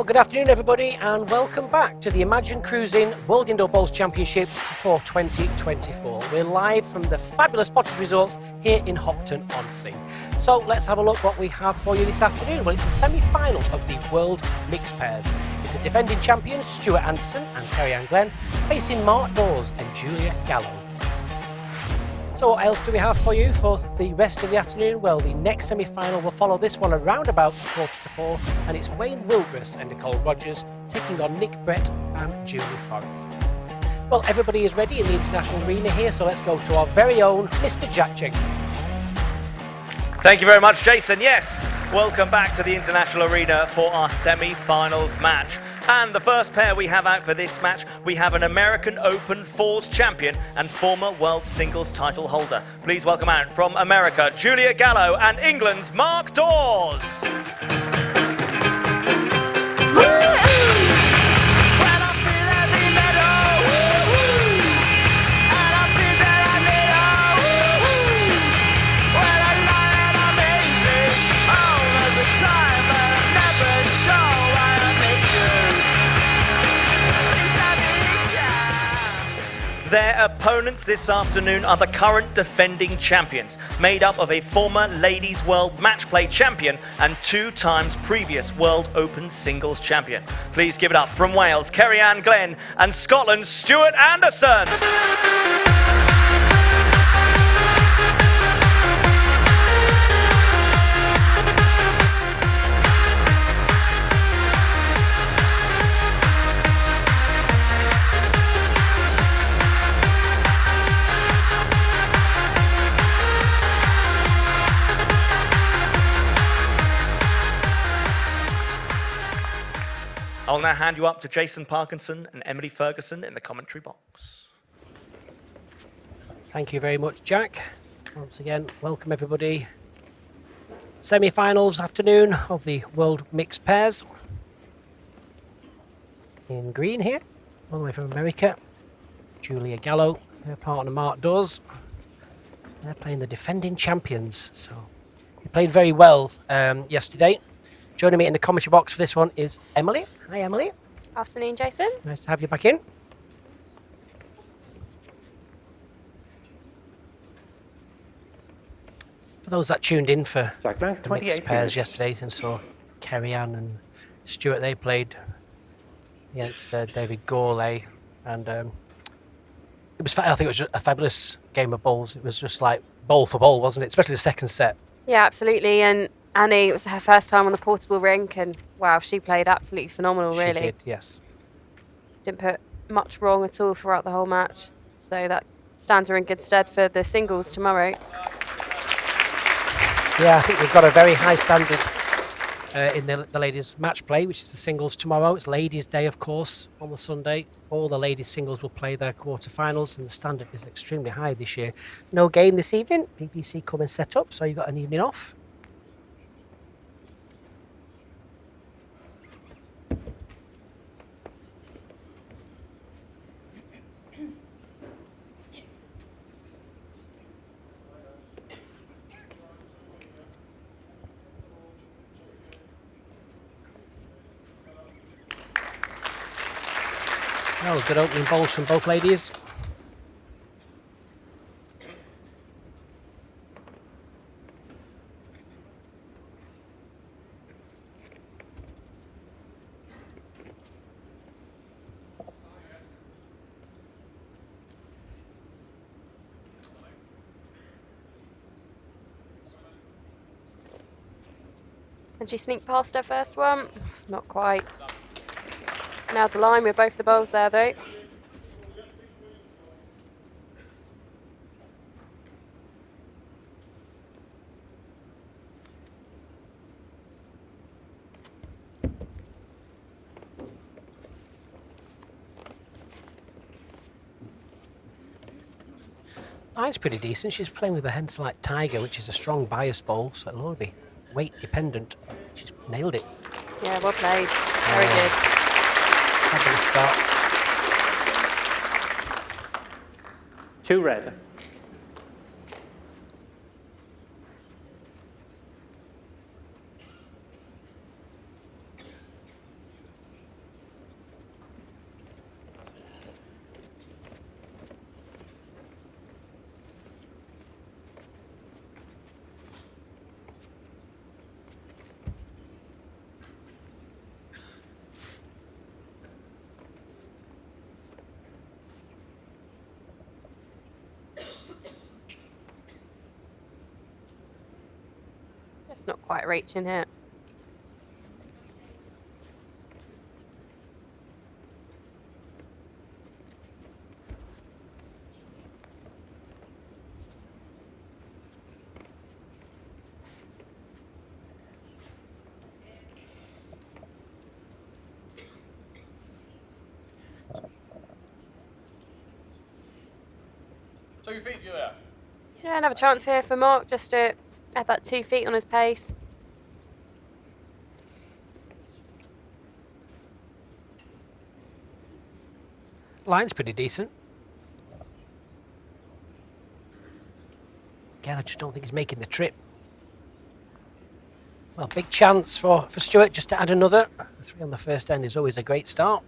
Well, good afternoon, everybody, and welcome back to the Imagine Cruising World Indoor Bowls Championships for 2024. We're live from the fabulous Potters Resorts here in Hopton-on-Sea. So let's have a look what we have for you this afternoon. Well, it's the semi-final of the World Mixed Pairs. It's the defending champions S.Anderson and C.Glen facing M.Dawes and G.Gallo. So what else do we have for you for the rest of the afternoon? Well, the next semi-final will follow this one around about 3:45, and it's Wayne Wilgress and Nicole Rogers taking on Nick Brett and Julie Forrest. Well, everybody is ready in the international arena here, so let's go to our very own Mr. Jack Jenkins. Thank you very much, Jason. Yes, welcome back to the international arena for our semi-finals match. And the first pair we have out for this match, we have an American Open Fours champion and former world singles title holder. Please welcome out from America, G.Gallo, and England's M.Dawes. Their opponents this afternoon are the current defending champions, made up of a former Ladies World Match Play champion and 2 times previous World Open Singles champion. Please give it up from Wales, C.Glen, and Scotland's S.Anderson. I'll now hand you up to Jason Parkinson and Emily Ferguson in the commentary box. Thank you very much, Jack. Once again, welcome everybody. Semi-finals afternoon of the World Mixed Pairs. In green here, all the way from America, G.Gallo, her partner M.Dawes. They're playing the defending champions, so they played very well yesterday. Joining me in the commentary box for this one is Emily. Hi, Emily. Afternoon, Jason. Nice to have you back in. For those that tuned in for the mixed pairs yesterday and saw Kerry-Ann and Stuart, they played against David Gourlay, and I think it was a fabulous game of bowls. It was just like bowl for bowl, wasn't it? Especially the second set. Yeah, absolutely. And Annie, it was her first time on the portable rink, and wow, she played absolutely phenomenal, really. She did, yes. Didn't put much wrong at all throughout the whole match. So that stands her in good stead for the singles tomorrow. Yeah, I think we've got a very high standard in the ladies' match play, which is the singles tomorrow. It's Ladies' Day, of course, on the Sunday. All the ladies' singles will play their quarterfinals, and the standard is extremely high this year. No game this evening. BBC come and set up, so you've got an evening off. Well, good opening bowls from both ladies. And she sneaked past her first one. Not quite. Nailed the line with both the bowls there, though. Line's pretty decent. She's playing with a Henselite Tiger, which is a strong bias bowl, so it'll all be weight dependent. She's nailed it. Yeah, well played. Very good. Fabulous start. 2 red. Just not quite reaching it. Yeah, another chance here for Mark just to add that 2 feet on his pace. Line's pretty decent. Again, I just don't think he's making the trip. Well, big chance for Stuart just to add another. 3 on the first end is always a great start.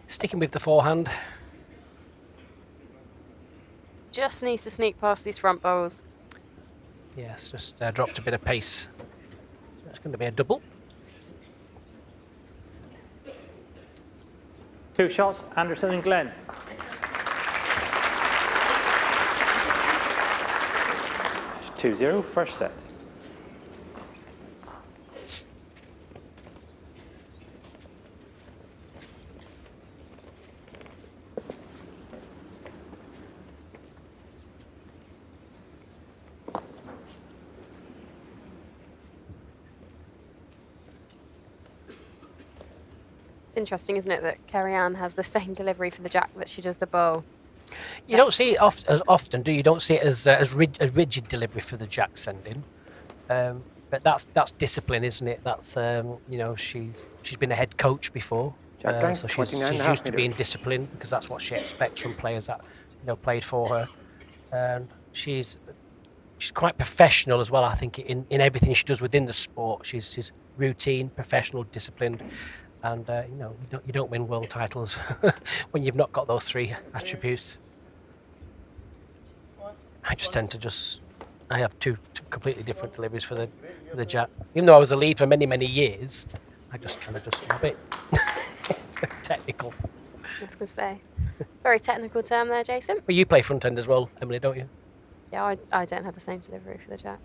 Sticking with the forehand. Just needs to sneak past these front bowls. Yes, just dropped a bit of pace. So it's going to be a double. 2 shots, Anderson and Glen. Two 0, first set. Interesting, isn't it, that Kerry-Ann has the same delivery for the jack that she does the bowl. You don't see it as often, do you? You don't see it as rigid delivery for the jack sending. But that's discipline, isn't it? That's you know, she's been a head coach before, so she's used to being disciplined because that's what she expects from players that played for her. And she's quite professional as well. I think in everything she does within the sport, she's routine, professional, disciplined. And you don't win world titles when you've not got those 3 attributes. I just tend to I have two completely different deliveries for the jack. Even though I was a lead for many years, I just a bit technical. I was going to say, very technical term there, Jason. But you play front end as well, Emily, don't you? Yeah, I don't have the same delivery for the jack.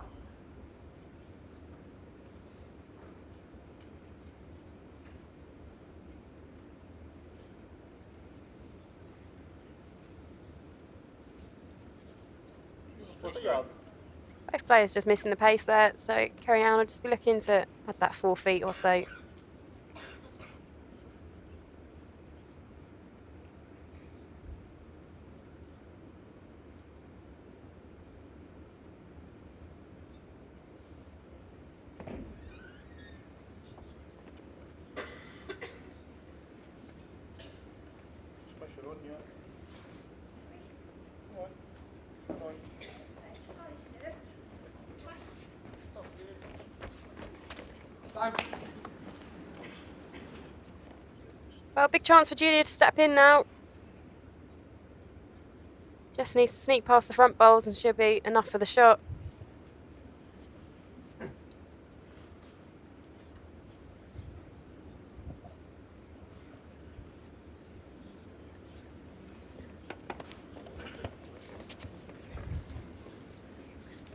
Both players just missing the pace there, so Kerry-Ann will just be looking to add that 4 feet or so. Well, big chance for Julia to step in now. Just needs to sneak past the front bowls and should be enough for the shot.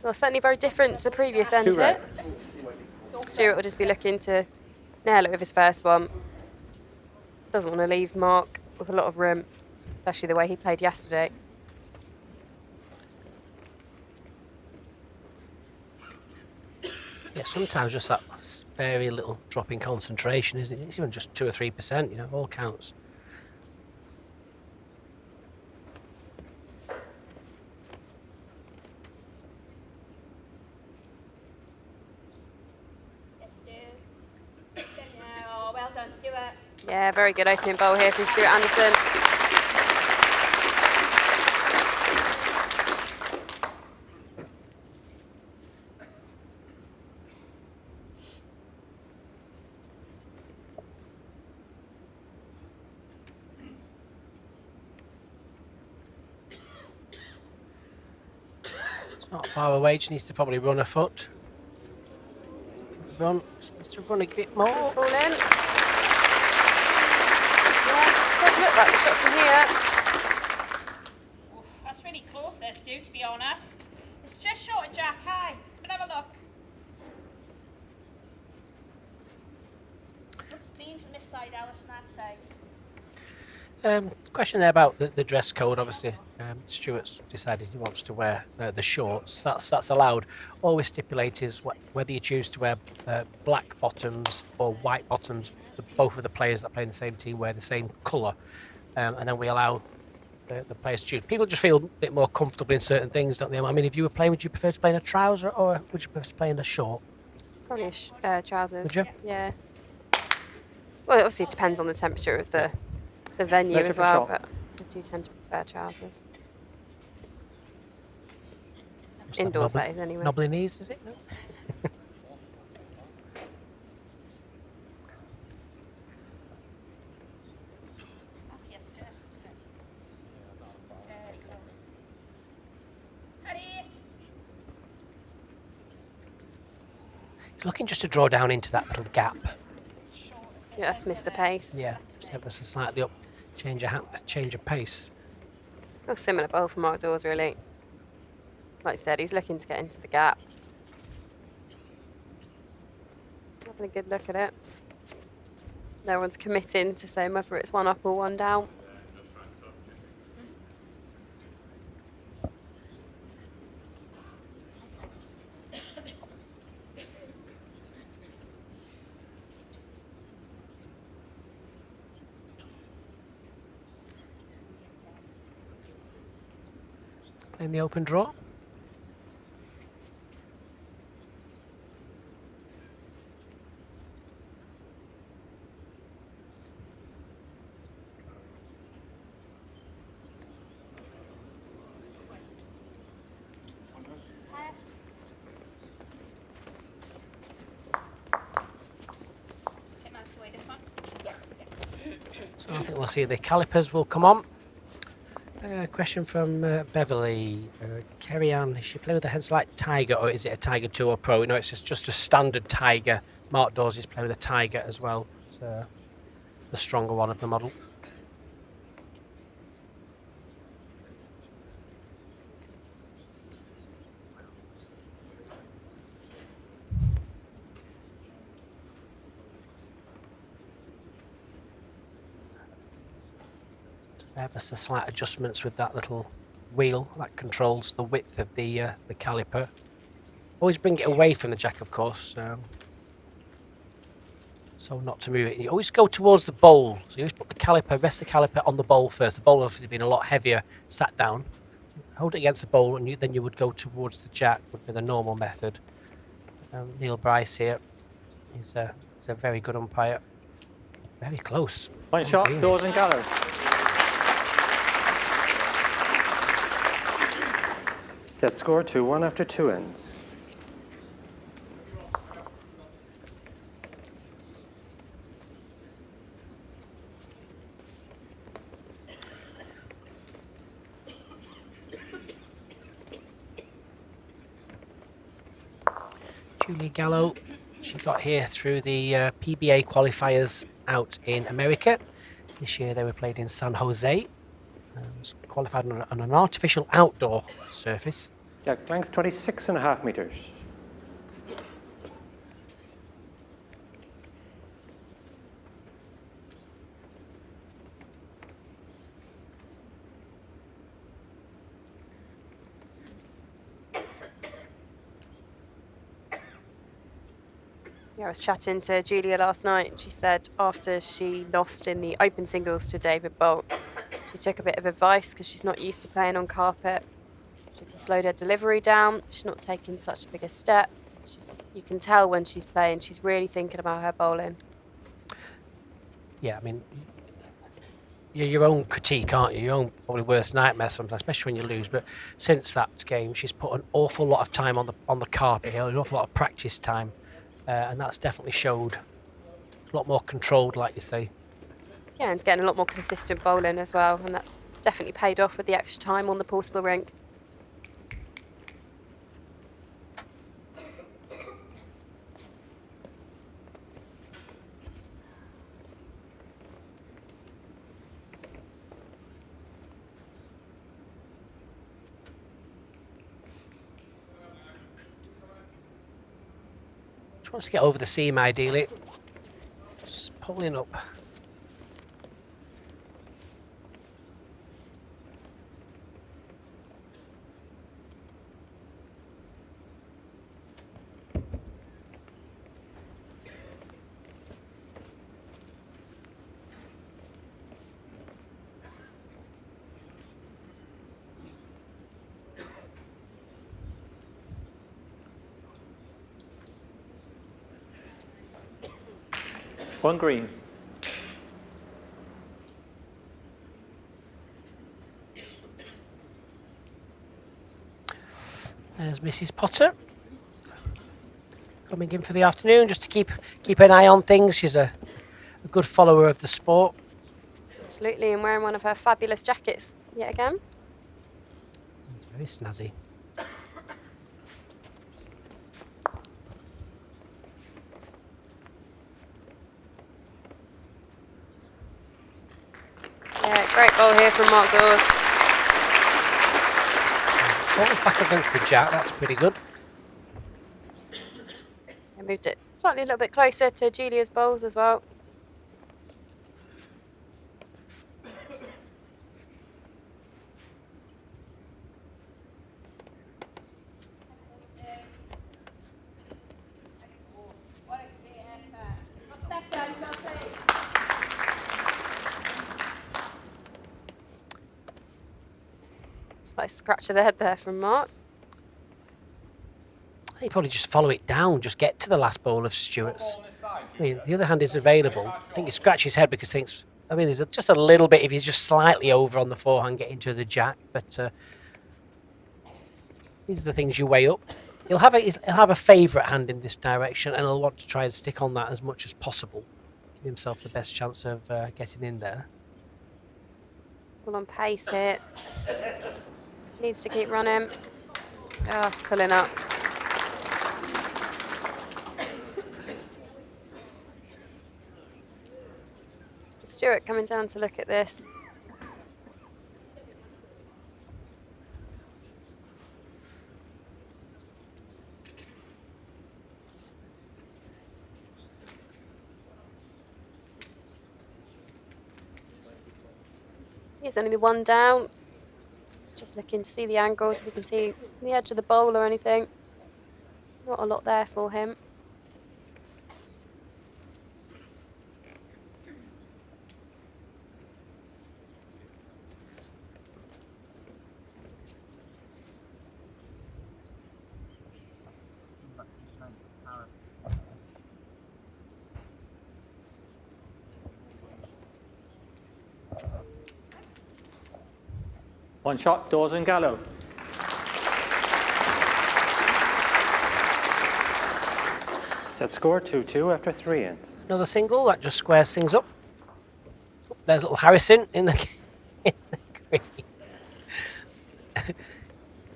Well, certainly very different to the previous end hit. Stuart will just be looking to nail it with his first one. Doesn't want to leave Mark with a lot of room, especially the way he played yesterday. Yeah, sometimes just that very little drop in concentration, isn't it? It's even just 2 or 3%, all counts. Yeah, very good opening bowl here from Stuart Anderson. Not far away, just needs to probably run a foot. Run, just needs to run a bit more. Fall in. Yeah, does look like the shot from here. Oof, that's really close there, Stu, to be honest. It's just short of Jack High. But have a look. Looks clean from this side, Alice, from that side. Question there about the dress code. Obviously, Stuart's decided he wants to wear the shorts. That's allowed. Always stipulate is whether you choose to wear black bottoms or white bottoms. Both of the players that play in the same team wear the same colour, and then we allow the players to choose. People just feel a bit more comfortable in certain things, don't they? I mean, if you were playing, would you prefer to play in a trouser or would you prefer to play in a short? Probably trousers. Would you? Yeah. Well, it obviously depends on the temperature of the venue Let's as have a well, shot. but I do tend to prefer trousers. Must have Indoors, knobbly- that is, anyway. Knobbly knees, is it? No? That's yes, just. Very close. Ready? He's looking just to draw down into that little gap. Just miss the pace. Yeah, just ever so slightly up, change of pace. Looks similar bowl from M.Dawes, really. Like I said, he's looking to get into the gap. Having a good look at it. No one's committing to saying whether it's one up or one down. In the open draw. Take Max away this one. So I think we'll see the calipers will come on. Question from Beverly. Kerry-Ann, is she playing with a headlight Tiger or is it a Tiger 2 or Pro? No, it's just a standard Tiger. M.Dawes is playing with a Tiger as well. It's the stronger one of the model. Ever so slight adjustments with that little wheel that controls the width of the caliper. Always bring it away from the jack, of course, so not to move it. You always go towards the bowl, so you always put the caliper, rest the caliper on the bowl first. The bowl obviously being a lot heavier, sat down. Hold it against the bowl, and then you would go towards the jack. Would be the normal method. Neil Bryce here, he's a very good umpire. Very close. One shot, Really. Dawes and Gallo. Set score 2-1 after 2 ends. G.Gallo, she got here through the PBA qualifiers out in America. This year they were played in San Jose. Was qualified on an artificial outdoor surface. Yeah, length 26.5 meters. Yeah, I was chatting to Julia last night, and she said after she lost in the open singles to David Bolt, she took a bit of advice because she's not used to playing on carpet. She had to slow her delivery down. She's not taking such a big a step. You can tell when she's playing, she's really thinking about her bowling. Yeah, I mean, you're your own critique, aren't you? Your own probably worst nightmare sometimes, especially when you lose. But since that game, she's put an awful lot of time on the carpet here, an awful lot of practice time. And that's definitely showed. A lot more controlled, like you say. Yeah, and getting a lot more consistent bowling as well, and that's definitely paid off with the extra time on the portable rink. Just wants to get over the seam ideally. Just pulling up. One green. There's Mrs. Potter coming in for the afternoon just to keep an eye on things. She's a good follower of the sport. Absolutely, and wearing one of her fabulous jackets yet again. It's very snazzy. Yeah, great ball here from M.Dawes. Falls back against the jack, that's pretty good. I moved it slightly a little bit closer to Julia's bowls as well. Slight scratch of the head there from Mark. You probably just follow it down, just get to the last bowl of Stewart's. I mean, the other hand is available. I think he scratches his head because he thinks, I mean, there's just a little bit if he's just slightly over on the forehand getting to the jack, but these are the things you weigh up. He'll have a favourite hand in this direction and he'll want to try and stick on that as much as possible. Give himself the best chance of getting in there. All on pace here. Needs to keep running. Oh, it's pulling up. Stewart coming down to look at this. He's only the one down. Just looking to see the angles, if you can see the edge of the bowl or anything. Not a lot there for him. One shot, Dawes and Gallo. Set score 2-2 after 3 ends. Another single, that just squares things up. There's little Harrison in the, in the green.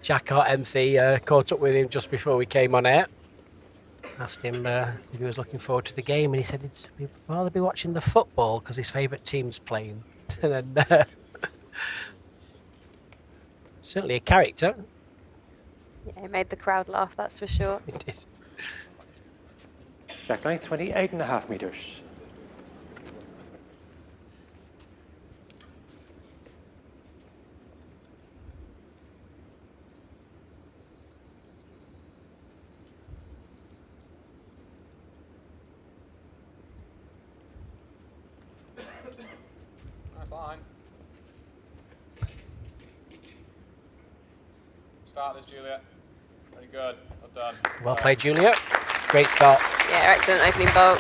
Jack, our MC, caught up with him just before we came on air. Asked him if he was looking forward to the game, and he said he'd rather be watching the football because his favourite team's playing. And then, certainly a character. Yeah, he made the crowd laugh, that's for sure. It is. Jack length 28.5 meters. Nice line. Start this, Julia. Very good. Well done. Well played, Julia. Great start. Yeah, excellent opening bolt.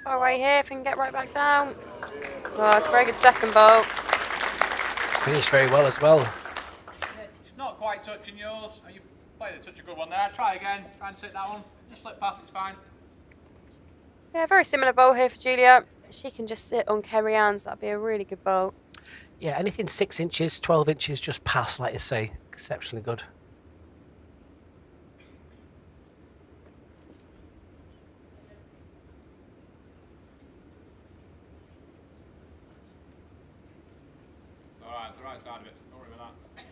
Far away here if we can get right back down. Oh, it's a very good second bolt. Finished very well as well. It's not quite touching yours. You played such a good one there. Try again. Try and sit that one. Just slip past, it's fine. Yeah, very similar bowl here for Julia. She can just sit on Kerry Ann's. That'd be a really good bowl. Yeah, anything 6 inches, 12 inches, just pass, like you say. Exceptionally good. Alright, it's the right side of it. Don't worry about that.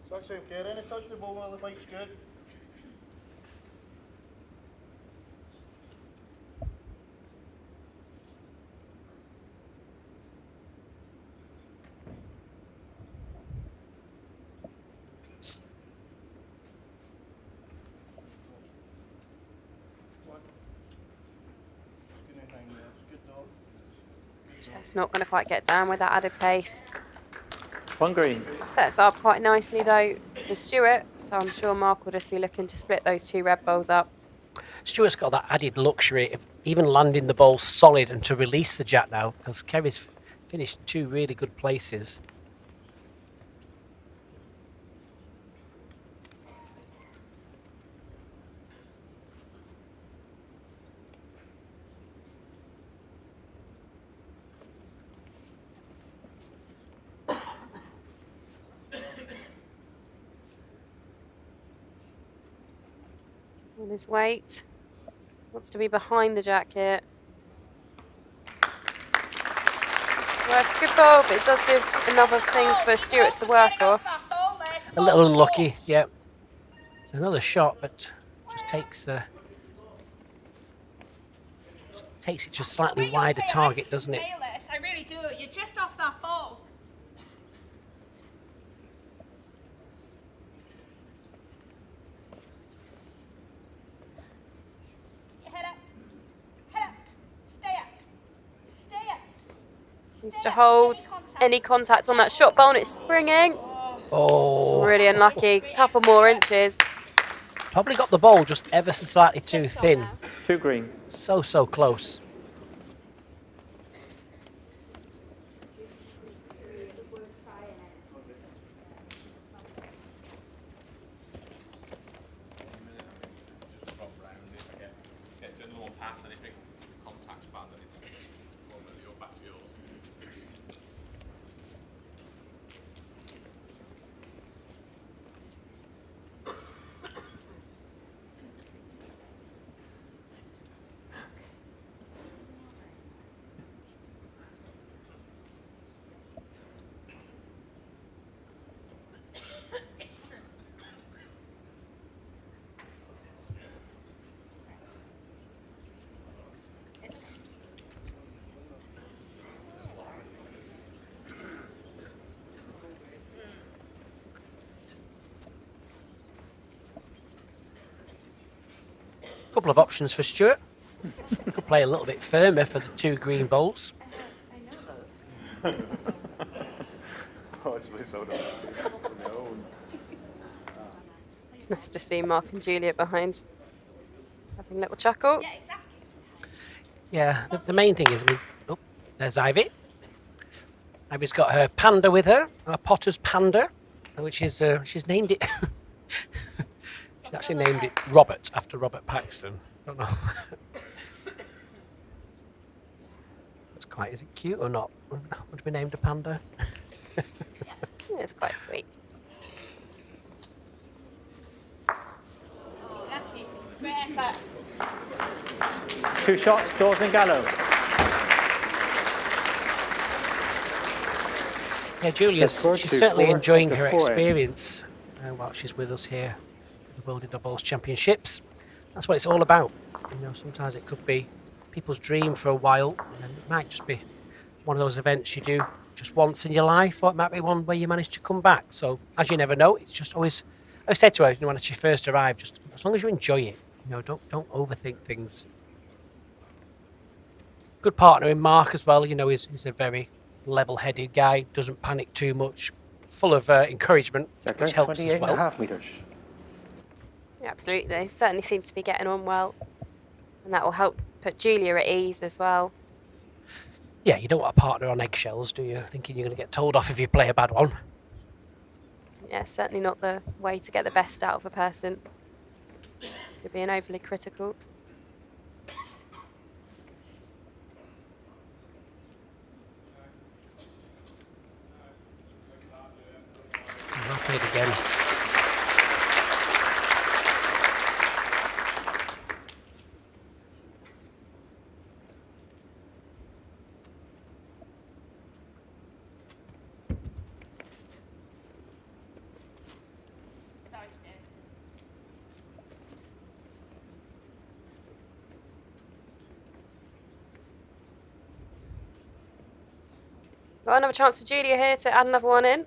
It's actually okay, any touch the ball while the fight's good. Just not going to quite get down with that added pace. 1 green. Sets up quite nicely though for Stuart, so I'm sure Mark will just be looking to split those 2 red balls up. Stuart's got that added luxury of even landing the ball solid and to release the jack now, because Kerry's finished in 2 really good places. On his weight. Wants to be behind the jack here. Well, it's a good ball, but it does give another thing for Stuart to work off. A little unlucky, yeah. It's another shot, but just takes it to a slightly wider target, doesn't it? I really do. You're just off that ball. Head up. Head up. Stay up. Stay up. Needs to hold any contact on that shot ball, and it's springing. Oh, It's really unlucky. Couple more inches. probably got the ball just ever so slightly too thin. 2 green. So close. Just drop round if I get to a normal pass, and if it contacts bad, then it won't let you back to yours. Couple of options for Stuart. Could play a little bit firmer for the 2 green balls. Nice to see Mark and Juliet behind, having a little chuckle. Yeah, exactly. Yeah, the main thing is, oh, there's Ivy. Ivy's got her panda with her, her Potter's panda, which is, she's named it, she's actually named it Robert, after Robert Paxton. Don't know. That's quite, is it cute or not? Would we named a panda? Yeah, it's quite sweet. Lucky. Great effort. 2 shots, Dawes and Gallo. Yeah, Julia's, Score she's 2-4 enjoying enjoying after her 4 experience while she's with us here at the World Indoor Bowls Championships. That's what it's all about. You know, sometimes it could be people's dream for a while, and it might just be one of those events you do just once in your life, or it might be one where you manage to come back. So, as you never know, it's just always, I said to her, you know, when she first arrived, just as long as you enjoy it, you know, don't overthink things. Good partner in Mark as well, you know, he's a very level-headed guy, doesn't panic too much, full of encouragement, which helps as well. 28.5 metres. Yeah, absolutely. They certainly seem to be getting on well, and that will help put Julia at ease as well. Yeah, you don't want a partner on eggshells, do you? Thinking you're going to get told off if you play a bad one. Yeah, certainly not the way to get the best out of a person. You're being overly critical. played again. Got another chance for Julia here to add another one in.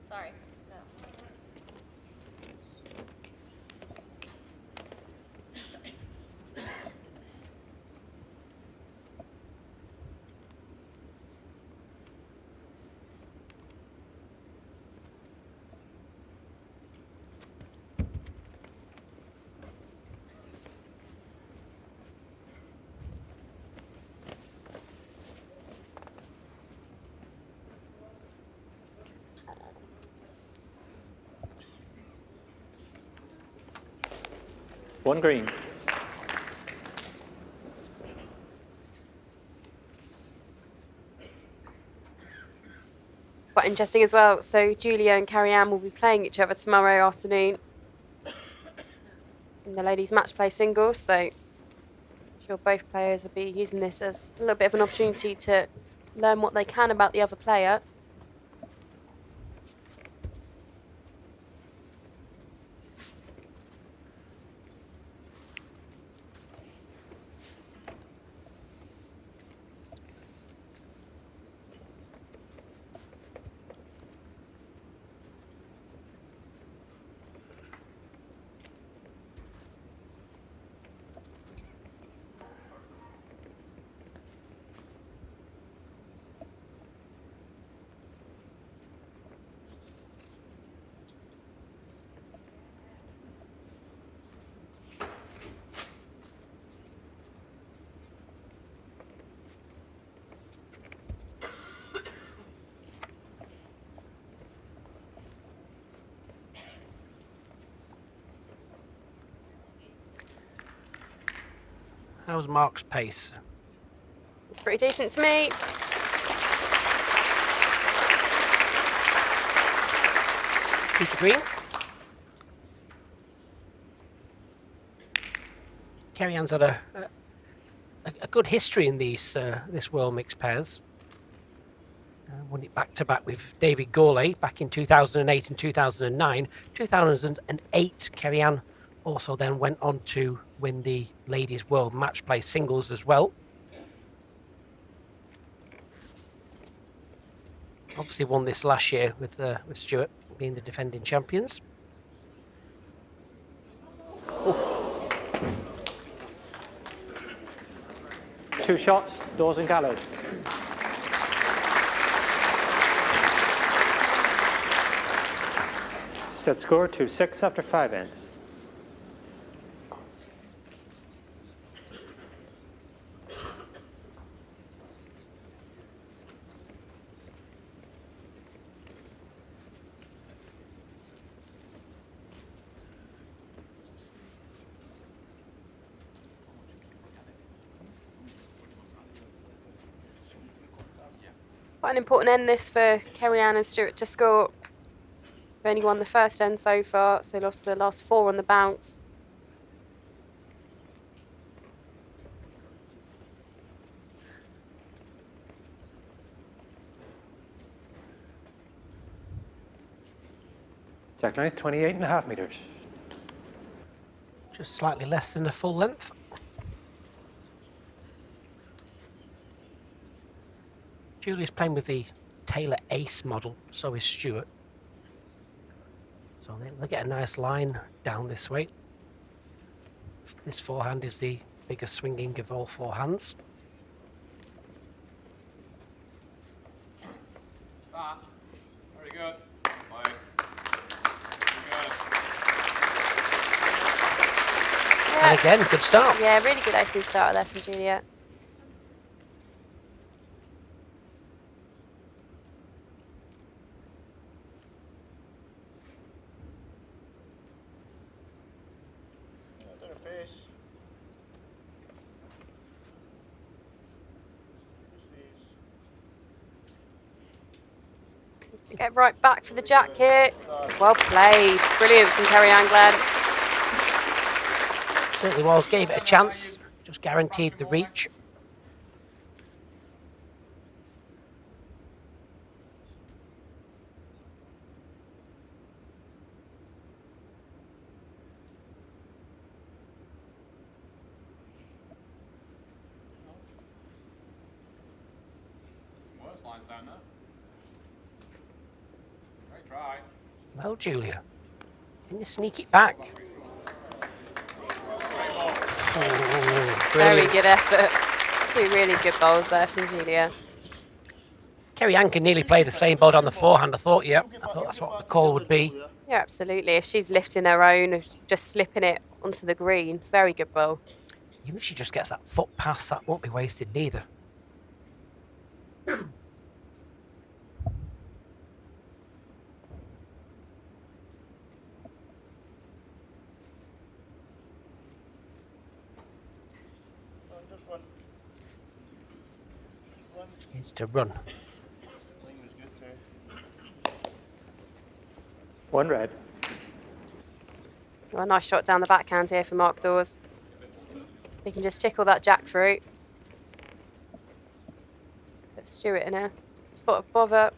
Sorry. No. One green. Quite interesting as well. So Julia and Carrie-Anne will be playing each other tomorrow afternoon in the ladies' match play singles. So I'm sure both players will be using this as a little bit of an opportunity to learn what they can about the other player. How's Mark's pace? It's pretty decent to me. Two to green. Carrie-Anne's had a good history in these this World Mixed Pairs. Won it back to back with David Gourlay back in 2008 and 2009. 2008, Carrie-Anne also then went on to win the Ladies World Match Play Singles as well. Obviously won this last year with Stuart being the defending champions. Oh. Two shots, Dawes and Gallo. Set score 2-6 after 5 ends. Quite an important end this for Carrie-Anne and Stuart to score. They've only won the first end so far, so lost the last 4 on the bounce. Jackknife, 28.5 meters. Just slightly less than a full length. Julia's playing with the Taylor Ace model, so is Stuart. So they'll get a nice line down this way. This forehand is the biggest swinging of all forehands. Very good. Very good. Yeah. And again, good start. Yeah, really good opening starter there from Julia. They're a pace. To get right back for the jack here. Well played. Brilliant from Kerry-Ann Glen. Certainly was. Gave it a chance. Just guaranteed the reach. Worse lines down there. Great try. Well, Julia, can you sneak it back? Very good effort. Two really good bowls there from Julia. Kerry-Ann can nearly play the same ball on the forehand. I thought that's what the call would be. Yeah, absolutely. If she's lifting her own, if just slipping it onto the green, very good bowl. Even if she just gets that foot pass, that won't be wasted neither. Just run. Needs to run. One red. Well, a nice shot down the backhand here for M.Dawes. He can just tickle that jack through. Put Stuart in a spot of bother.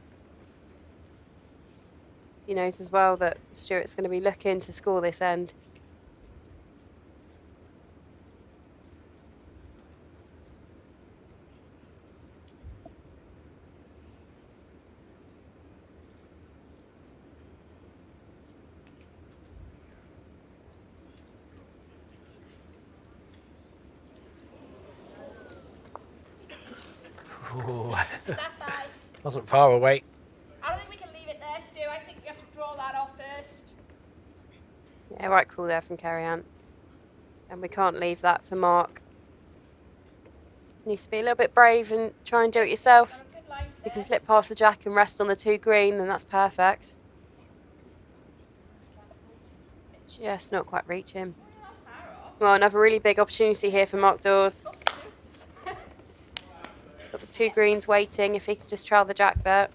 He knows as well that Stuart's going to be looking to score this end. Ooh. That guy. Wasn't far away. I don't think we can leave it there, Stu. I think we have to draw that off first. Yeah, right call there from Kerry-Ann. And we can't leave that for Mark. Needs to be a little bit brave and try and do it yourself. Good line If you can first. slip past the jack and rest on the 2 green, then that's perfect. Just not quite reaching. Well, another really big opportunity here for M.Dawes. Got the 2 greens waiting if he could just trail the jack there.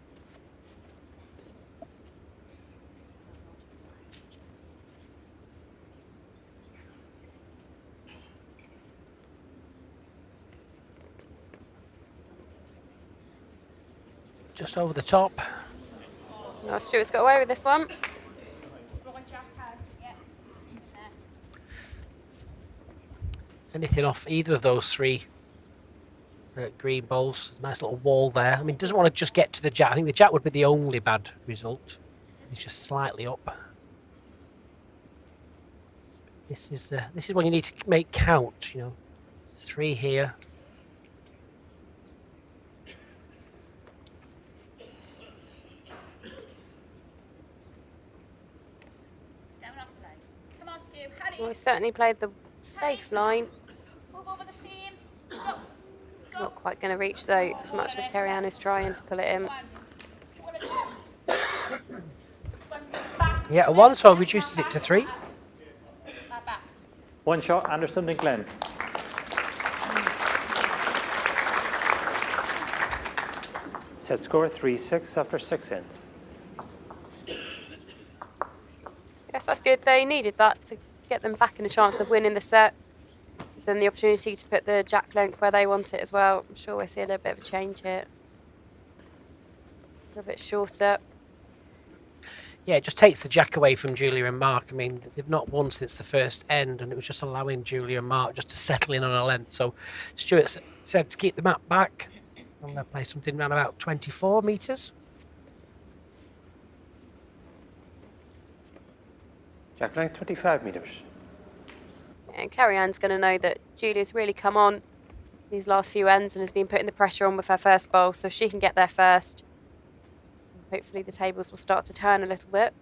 Just over the top. No, Stuart's got away with this one. Draw jack out. Yeah. Anything off either of those 3 green bowls. Nice little wall there. I mean, doesn't want to just get to the jack. I think the jack would be the only bad result. He's just slightly up. This is what you need to make count. You know, 3 here. Down off the leg. Come on, Stu. Hurry. Well, he certainly played the safe line. Move over the seam. Go. Go. Not quite going to reach though, as much as Kerry-Ann is trying to pull it in. Yeah, a 1, so reduces it to 3. Back. One shot, Anderson and Glen. Set score 3-6 after 6 ends. Yes, that's good. They needed that to get them back in a chance of winning the set. It's then the opportunity to put the jack length where they want it as well. I'm sure we'll see a little bit of a change here. A little bit shorter. Yeah, it just takes the jack away from Julia and Mark. I mean, they've not won since the first end, and it was just allowing Julia and Mark just to settle in on a length. So Stuart said to keep the map back. I'm going to play something around about 24 metres. Jack length 25 metres. And Kerry-Ann's going to know that Julia's really come on these last few ends and has been putting the pressure on with her first bowl, so she can get there first. Hopefully the tables will start to turn a little bit.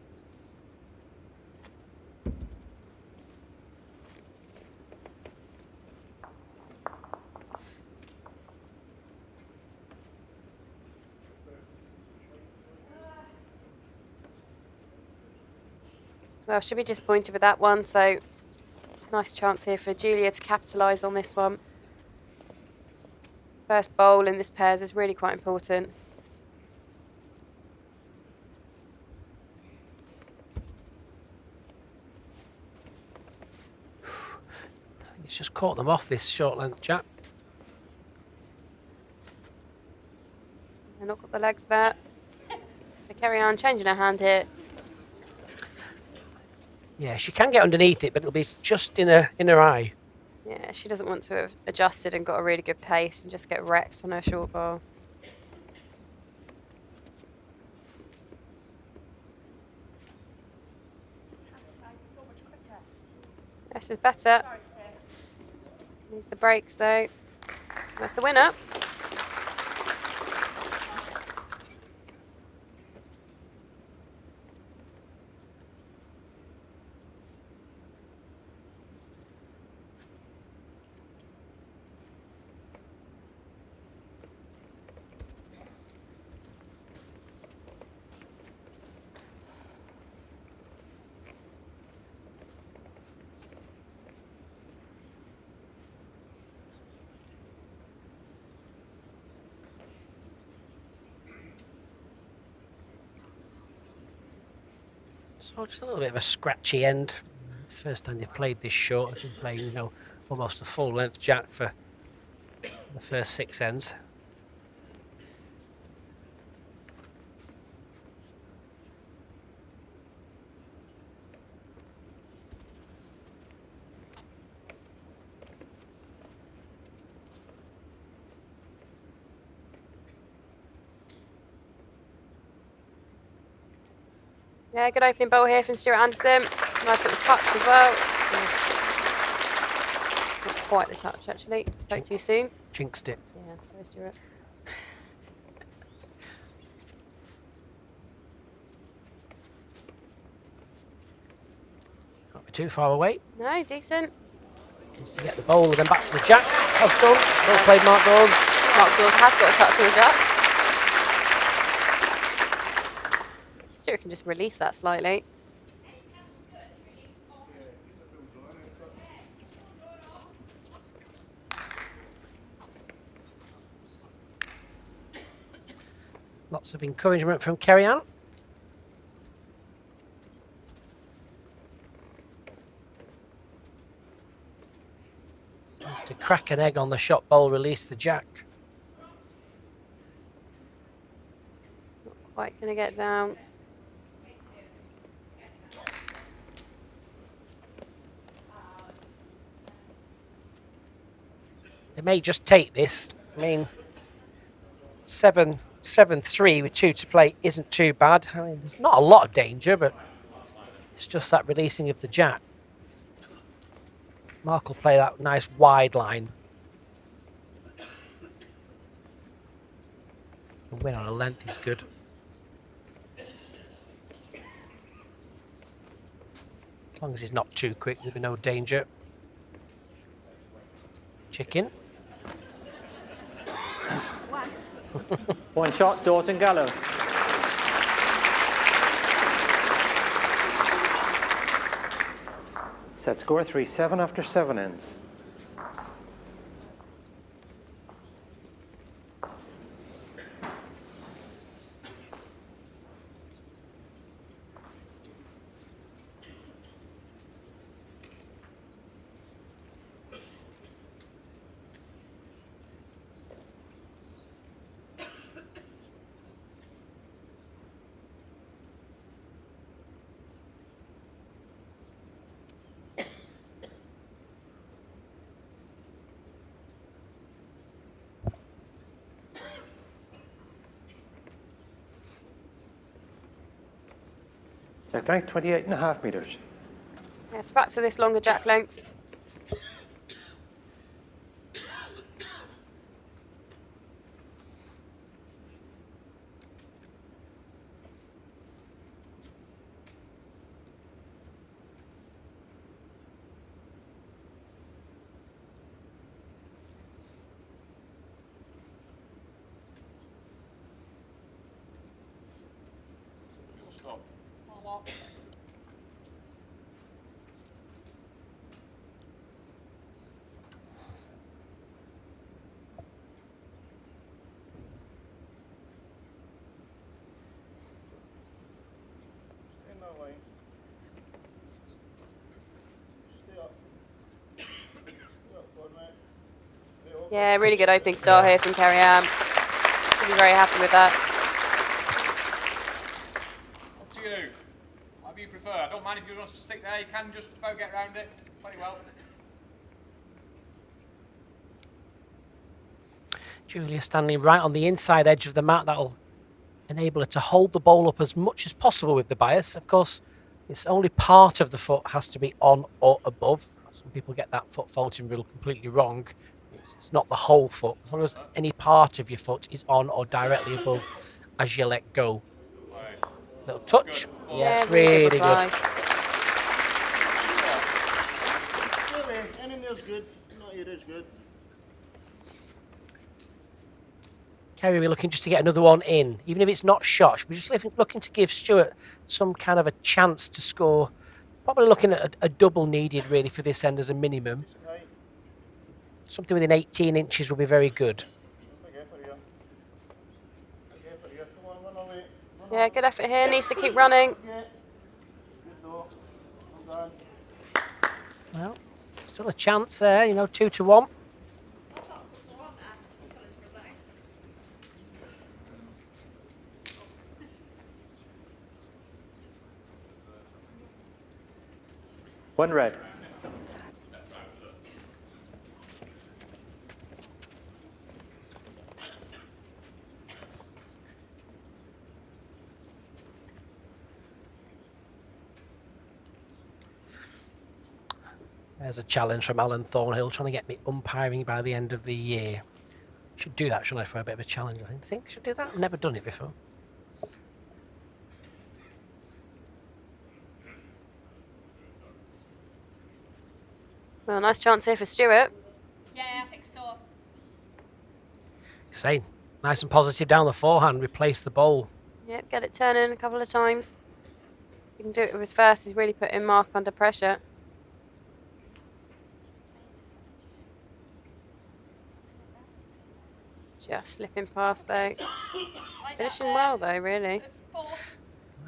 Well, she'll be disappointed with that one, so nice chance here for Julia to capitalise on this one. First bowl in this pairs is really quite important. I think it's just caught them off, this short length jack. They've not got the legs there. They carry on changing her hand here. Yeah, she can get underneath it, but it'll be just in her eye. Yeah, she doesn't want to have adjusted and got a really good pace and just get wrecked on her short bowl. This is better. Needs the brakes though. That's the winner. So just a little bit of a scratchy end. It's the first time they've played this short. I've been playing, you know, almost a full length jack for the first 6 ends. Yeah, good opening bowl here from S.Anderson. Nice little touch as well. Yeah. Not quite the touch, actually. Spoke too soon. Jinxed it. Yeah, sorry, Stuart. Not be too far away. No, decent. Needs to get the bowl and then back to the jack. That's done. Well played, M.Dawes. M.Dawes has got a touch on the jack. Stuart can just release that slightly. Lots of encouragement from Kerry-Ann. Needs to crack an egg on the shot bowl, release the jack. Not quite going to get down. They may just take this. I mean, 7-3 with 2 to play isn't too bad. I mean, there's not a lot of danger, but it's just that releasing of the jack. Mark will play that nice wide line. The win on a length is good. As long as he's not too quick, there'll be no danger. Chicken. One shot, Dawes and Gallo. Set score 3-7 after 7 ends. Jack length 28.5 meters. Yeah, so back to this longer jack length. Yeah, really good opening start here from Kerry Ann. She'll be very happy with that. Up to you. Whatever you prefer. I don't mind if you want to stick there. You can just about get around it. Very well. Julia standing right on the inside edge of the mat. That'll enable her to hold the ball up as much as possible with the bias. Of course, it's only part of the foot has to be on or above. Some people get that foot faulting rule completely wrong. It's not the whole foot. As long as any part of your foot is on or directly above as you let go. Little touch. Yeah, it's really good. Anything there's good. Not here is good. Kerry, we're looking just to get another one in. Even if it's not shot, we're just looking to give Stuart some kind of a chance to score. Probably looking at a double needed, really, for this end as a minimum. Something within 18 inches will be very good. Yeah, good effort here. Needs to keep running. Well, still a chance there, 2-1. One red. There's a challenge from Alan Thornhill, trying to get me umpiring by the end of the year. Should do that, shouldn't I, for a bit of a challenge, I think. Should do that? I've never done it before. Well, nice chance here for Stuart. Yeah, I think so. Saying, nice and positive down the forehand, replace the bowl. Yep, get it turning a couple of times. He can do it with his first. He's really putting Mark under pressure. Just slipping past though. Finishing well though, really.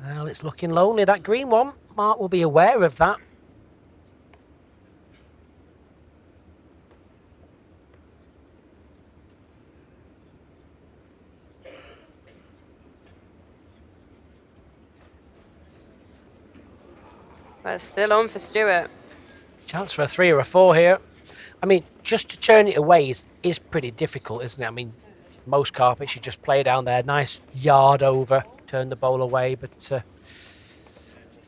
Well, it's looking lonely, that green one. Mark will be aware of that. But it's still on for Stuart. Chance for a 3 or a 4 here. I mean, just to turn it away is pretty difficult, isn't it? I mean, most carpets you just play down there, nice yard over, turn the bowl away, but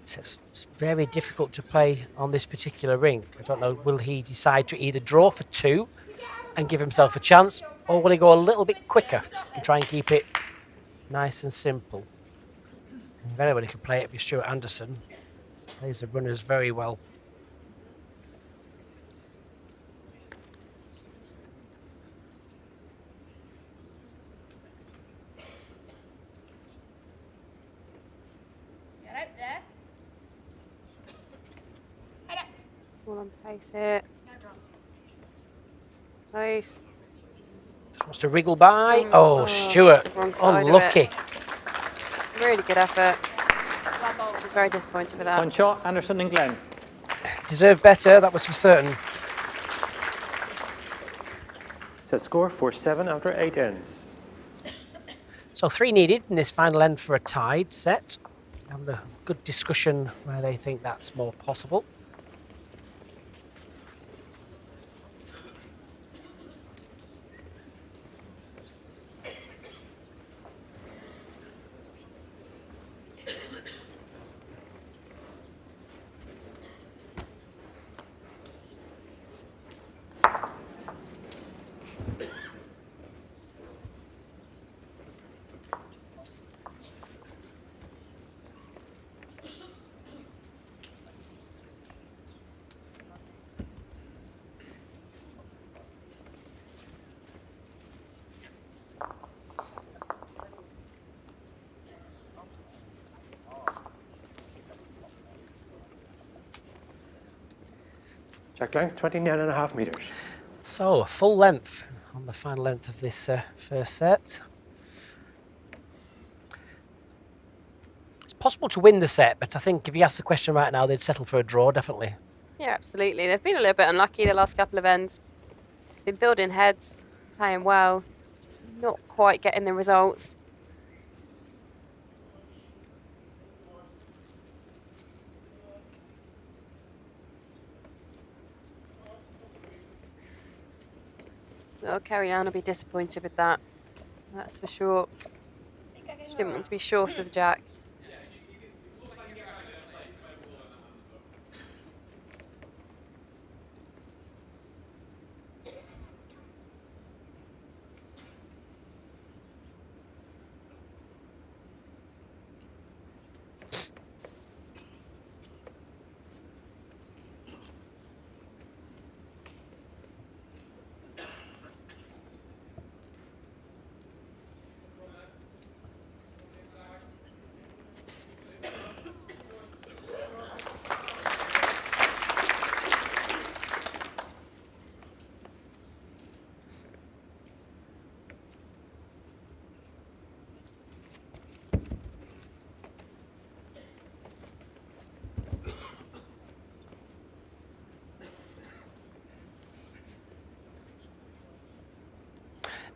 it's very difficult to play on this particular rink. I don't know, will he decide to either draw for 2 and give himself a chance, or will he go a little bit quicker and try and keep it nice and simple? If anybody can play it, it'd be Stuart Anderson. Plays the runners very well. Get out there. Head up. All on pace here. No drops. Nice. Just wants to wriggle by. Oh, Stuart. the wrong side of Unlucky. it. Really good effort. He's very disappointed with that. One shot, Anderson and Glen. Deserved better, that was for certain. Set score 4-7 after 8 ends. So 3 needed in this final end for a tied set. Having a good discussion where they think that's more possible. Jack length 29.5 meters. So a full length on the final length of this first set. It's possible to win the set, but I think if you ask the question right now, they'd settle for a draw, definitely. Yeah, absolutely. They've been a little bit unlucky the last couple of ends. Been building heads. Playing well, just not quite getting the results. Well, Carrie-Anne will be disappointed with that. That's for sure. She didn't want to be short of the jack.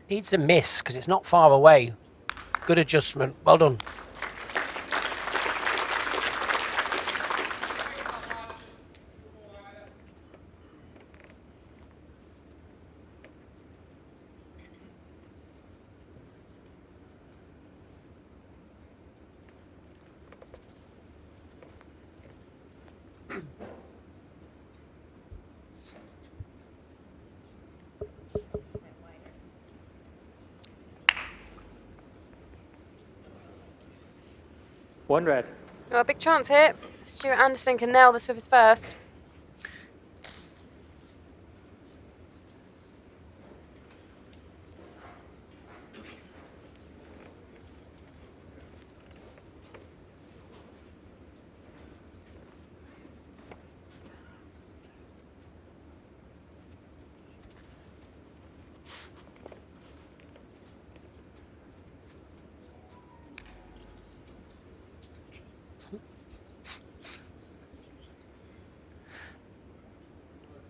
Needs a miss because it's not far away. Good adjustment. Well done. One red. Oh, a big chance here. S.Anderson can nail this with his first.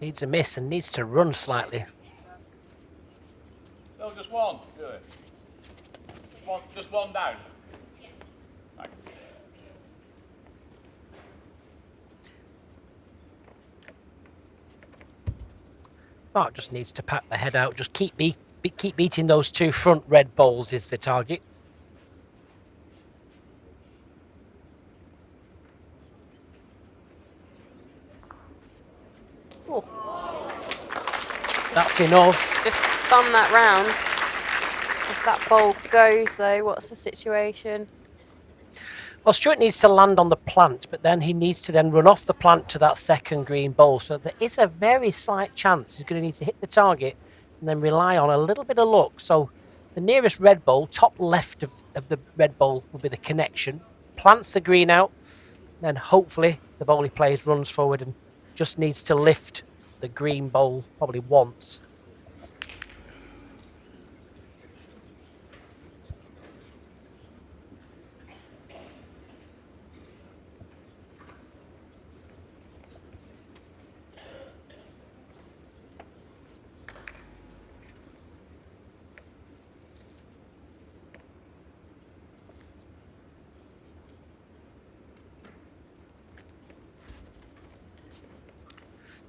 Needs a miss and needs to run slightly. So just one, do it. Just one down. Right. Mark just needs to pat the head out. Just keep beating those two front red bowls is the target. Oh. That's enough. Just spun that round. If that bowl goes, though, what's the situation? Well, Stuart needs to land on the plant, but then he needs to then run off the plant to that second green bowl. So there is a very slight chance he's going to need to hit the target and then rely on a little bit of luck. So the nearest red bowl, top left of the red bowl, will be the connection. Plants the green out, then hopefully the bowl he plays runs forward and just needs to lift the green bowl probably once.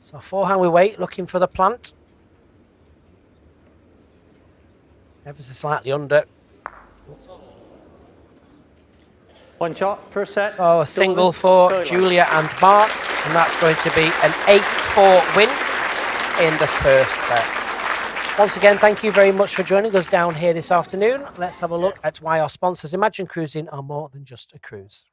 So forehand we wait, looking for the plant. Ever so slightly under. One shot, first set. So a single for Julia and Mark, and that's going to be an 8-4 win in the first set. Once again, thank you very much for joining us down here this afternoon. Let's have a look at why our sponsors Imagine Cruising are more than just a cruise.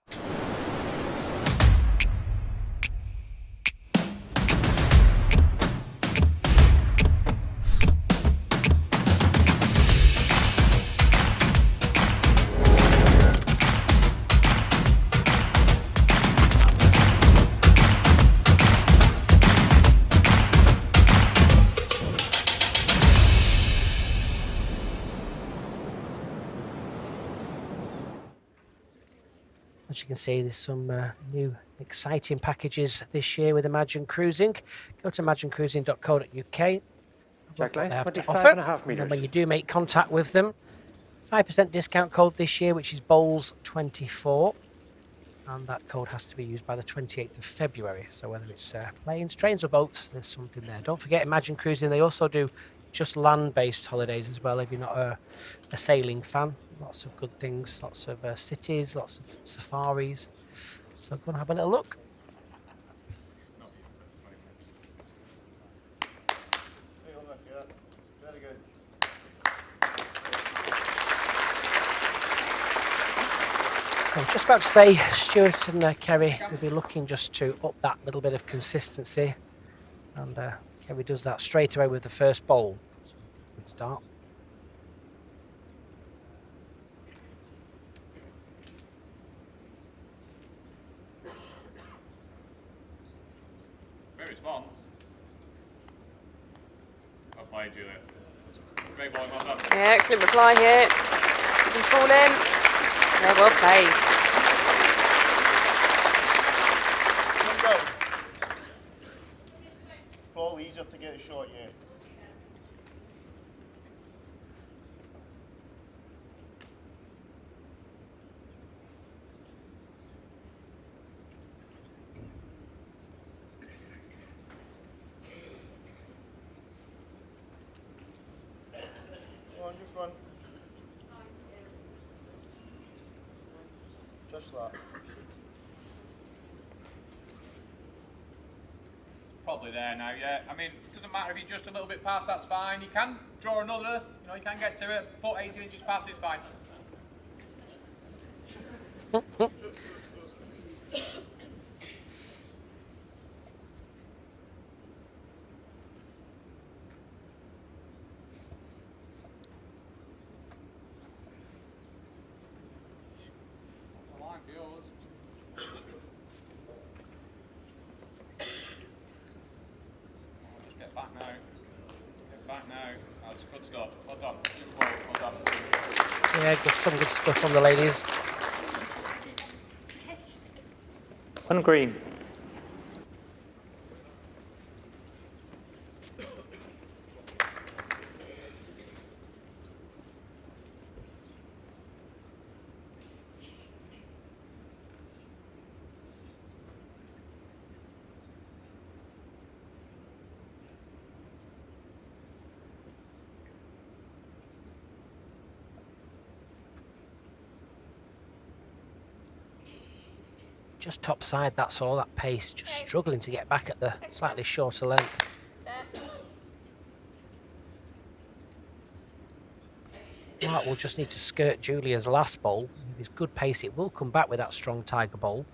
As you can see, there's some new exciting packages this year with Imagine Cruising. Go to imaginecruising.co.uk Jack-Line, they have to 25 offer. and a half And then meters. when you do make contact with them, 5% discount code this year, which is Bowls24. And that code has to be used by the 28th of February. So whether it's planes, trains or boats, there's something there. Don't forget Imagine Cruising. They also do just land-based holidays as well if you're not a sailing fan. Lots of good things, lots of cities, lots of safaris. So go and have a little look. Very good. So I was just about to say, Stuart and Kerry will be looking just to up that little bit of consistency. And Kerry does that straight away with the first bowl. So good start. Great response. Well played, Julia. Great ball, well done. Yeah, excellent reply here. Didn't fall in. Yeah, well played. Come down. Ball easier to get a shot, yeah. Come on, just run. Just that. Probably there now, yeah. I mean, it doesn't matter if you're just a little bit past, that's fine. You can draw another, you know, you can get to it. Foot 18 inches past, it's fine. The line for yours. Just get back now. Get back now. That's good stuff. Well done. Beautiful. Well done. Yeah, some good stuff from the ladies. One green. Just top side, that's all, that pace. Just struggling to get back at the slightly shorter length. Mark will just need to skirt Julia's last bowl. With his good pace, it will come back with that strong tiger bowl.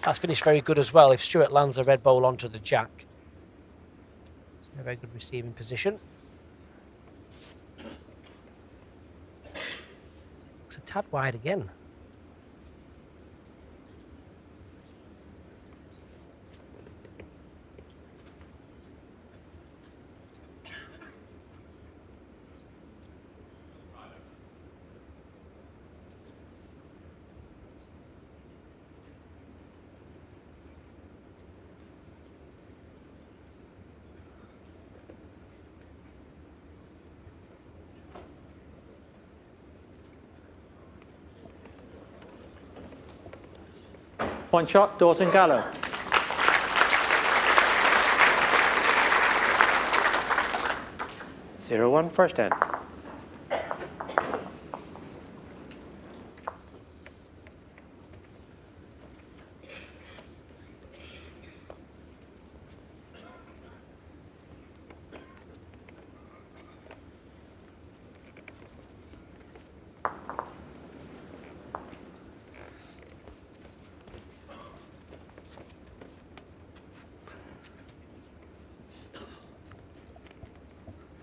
That's finished very good as well. If Stuart lands a red bowl onto the jack, it's in a very good receiving position. Looks a tad wide again. One shot, Dawes and Gallo. Zero one, first end.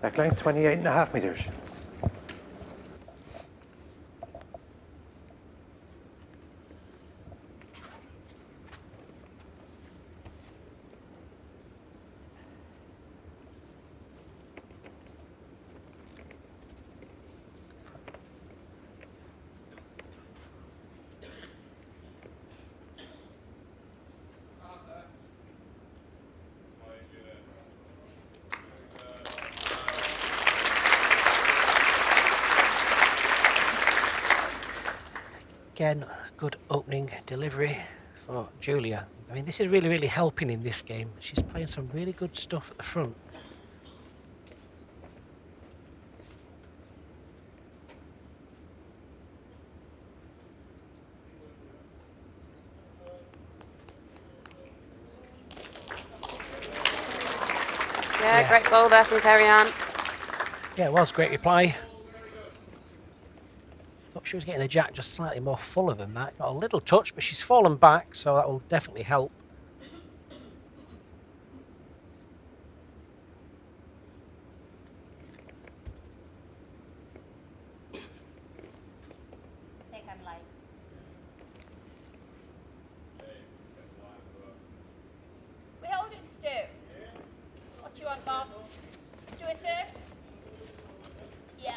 Back length 28.5 meters. Again, good opening delivery for Julia. I mean, this is really, really helping in this game. She's playing some really good stuff at the front. Yeah, great ball there from Kerry-Ann. Yeah, it was great reply. Thought she was getting the jack just slightly more fuller than that. Got a little touch, but she's fallen back, so that will definitely help. Think I'm late. We hold it, Stu. What do you want, boss? Do it first? Yeah.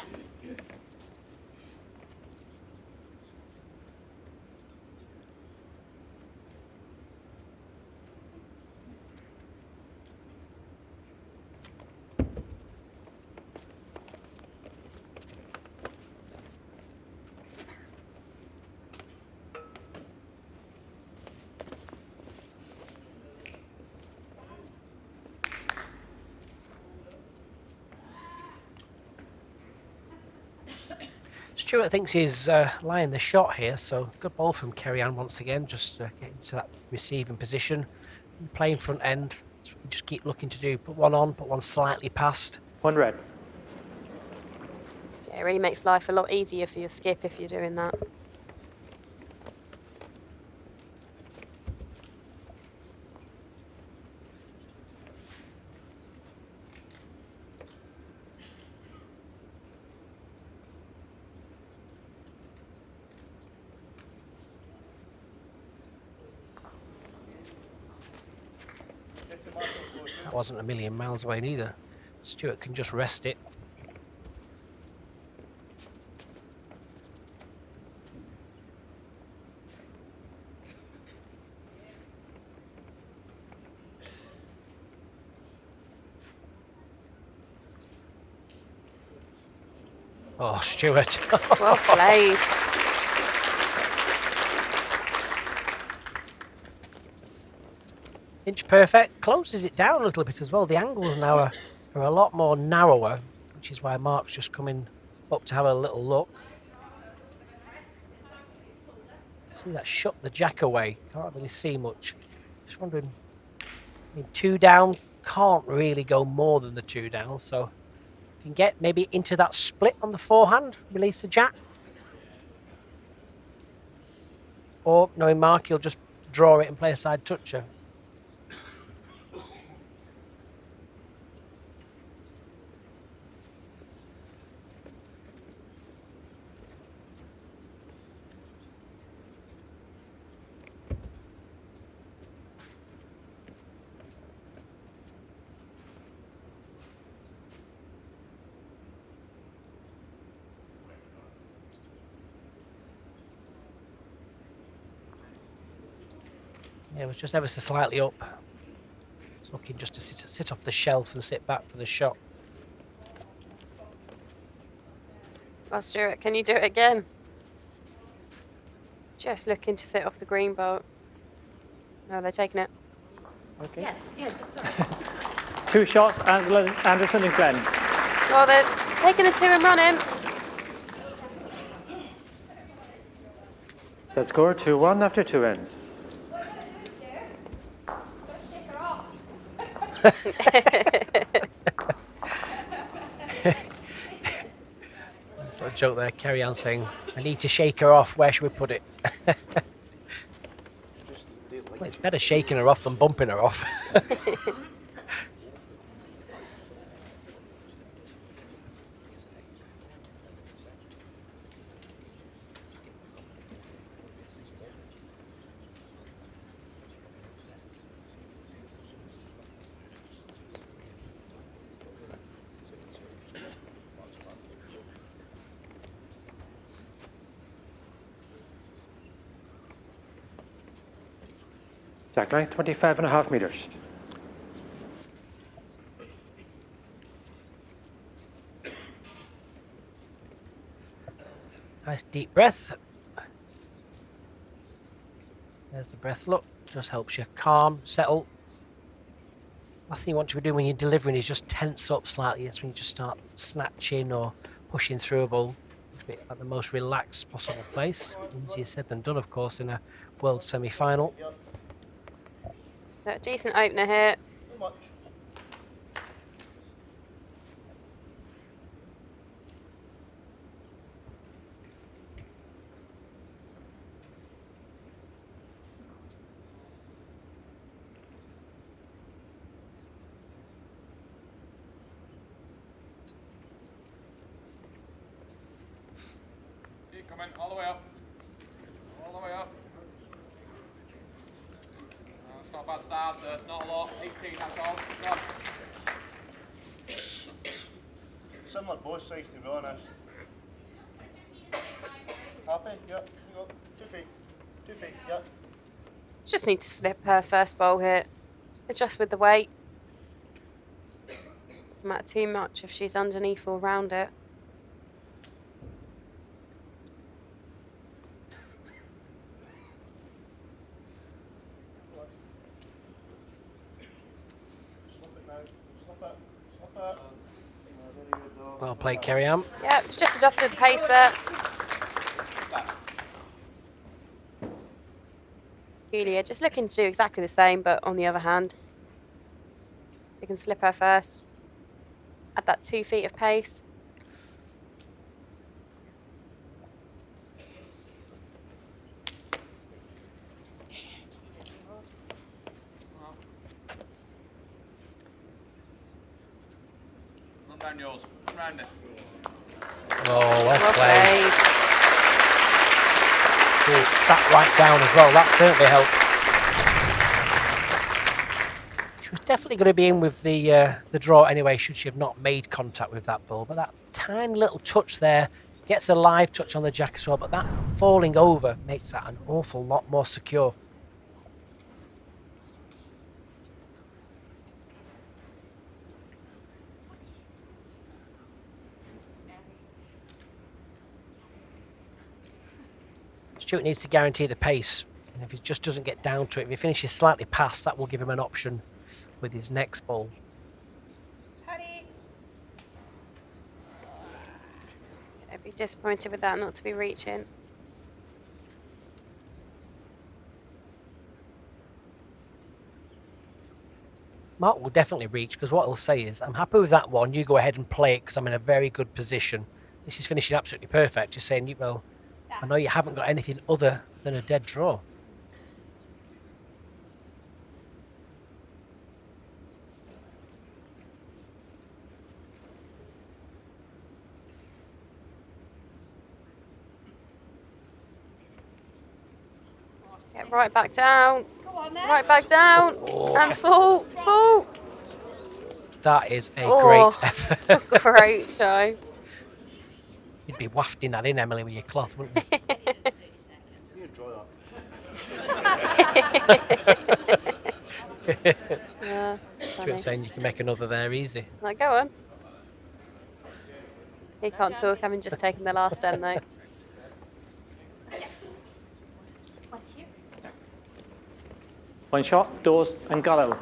Stuart thinks he's lying the shot here, so good ball from Kerry-Ann once again, just getting to that receiving position. Playing front end, that's what you just keep looking to do. Put one on, put one slightly past. 1 red. Yeah, it really makes life a lot easier for your skip if you're doing that. That wasn't a million miles away neither. Stuart can just rest it. Oh, Stuart. Well played. Inch perfect. Closes it down a little bit as well. The angles now are a lot more narrower, which is why Mark's just coming up to have a little look. See, that shut the jack away. Can't really see much. Just wondering, I mean, 2 down, can't really go more than the 2 down, so if you can get maybe into that split on the forehand, release the jack. Or, knowing Mark, he'll just draw it and play a side toucher. Yeah, it was just ever so slightly up. It's looking just to sit off the shelf and sit back for the shot. Well, Stuart, can you do it again? Just looking to sit off the green bolt. No, they're taking it. Okay. Yes, it's not. 2 shots, Anderson and Glen. Well, they're taking the 2 and running. Set score 2-1 after 2 ends. Sort of joke there, Kerry-Ann saying, I need to shake her off, where should we put it? Well, it's better shaking her off than bumping her off. Jack length 25.5 meters. Nice deep breath. There's the breath look. Just helps you calm, settle. Last thing you want to be doing when you're delivering is just tense up slightly. That's when you just start snatching or pushing through a ball. To be at the most relaxed possible place. Easier said than done, of course, in a world semi-final. But decent opener here. Too much. Keep coming, all the way up. All the way up. That's not a bad start, not a lot. 18, that's all. Go on. Similar both sides, to be honest. Happy? Yep. You go. 2 feet. 2 feet. Yep. Just need to slip her first bowl here. Adjust with the weight. Doesn't matter too much if she's underneath or around it. Slip it now. Slip it. Slip it. Very good, dog. Well played, Kerry-Ann. Yep, just adjusted the pace there. Julia just looking to do exactly the same, but on the other hand, we can slip her first. Add that 2 feet of pace. Not round yours, round it. Oh, well Well played. played. It sat right down as well. That certainly helps. She was definitely going to be in with the draw anyway, should she have not made contact with that ball. But that tiny little touch there gets a live touch on the jack as well. But that falling over makes that an awful lot more secure. Stuart needs to guarantee the pace, and if he just doesn't get down to it, if he finishes slightly past, that will give him an option with his next ball. Hurry. I'd be disappointed with that not to be reaching. Mark will definitely reach, because what he'll say is, I'm happy with that one, you go ahead and play it because I'm in a very good position. This is finishing absolutely perfect, just saying, well, I know you haven't got anything other than a dead draw. Get right back down. Go on then. Right back down. And full. Full. That is a Oh. great effort. Great show. You'd be wafting that in, Emily, with your cloth, wouldn't you? You enjoy Yeah, Stuart funny. saying you can make another there easy. Like, go on. He can't talk, having just taken the last end though. One shot, Dawes and Gallo.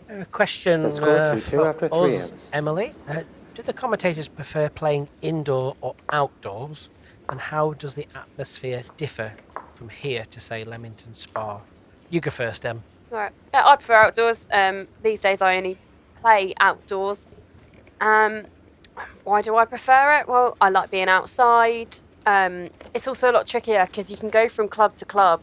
A question Let's go 2-2 for after 3 us, ends. Emily. Do the commentators prefer playing indoor or outdoors? And how does the atmosphere differ from here to, say, Leamington Spa? You go first, Em. Right. I prefer outdoors. These days I only play outdoors. Why do I prefer it? Well, I like being outside. It's also a lot trickier because you can go from club to club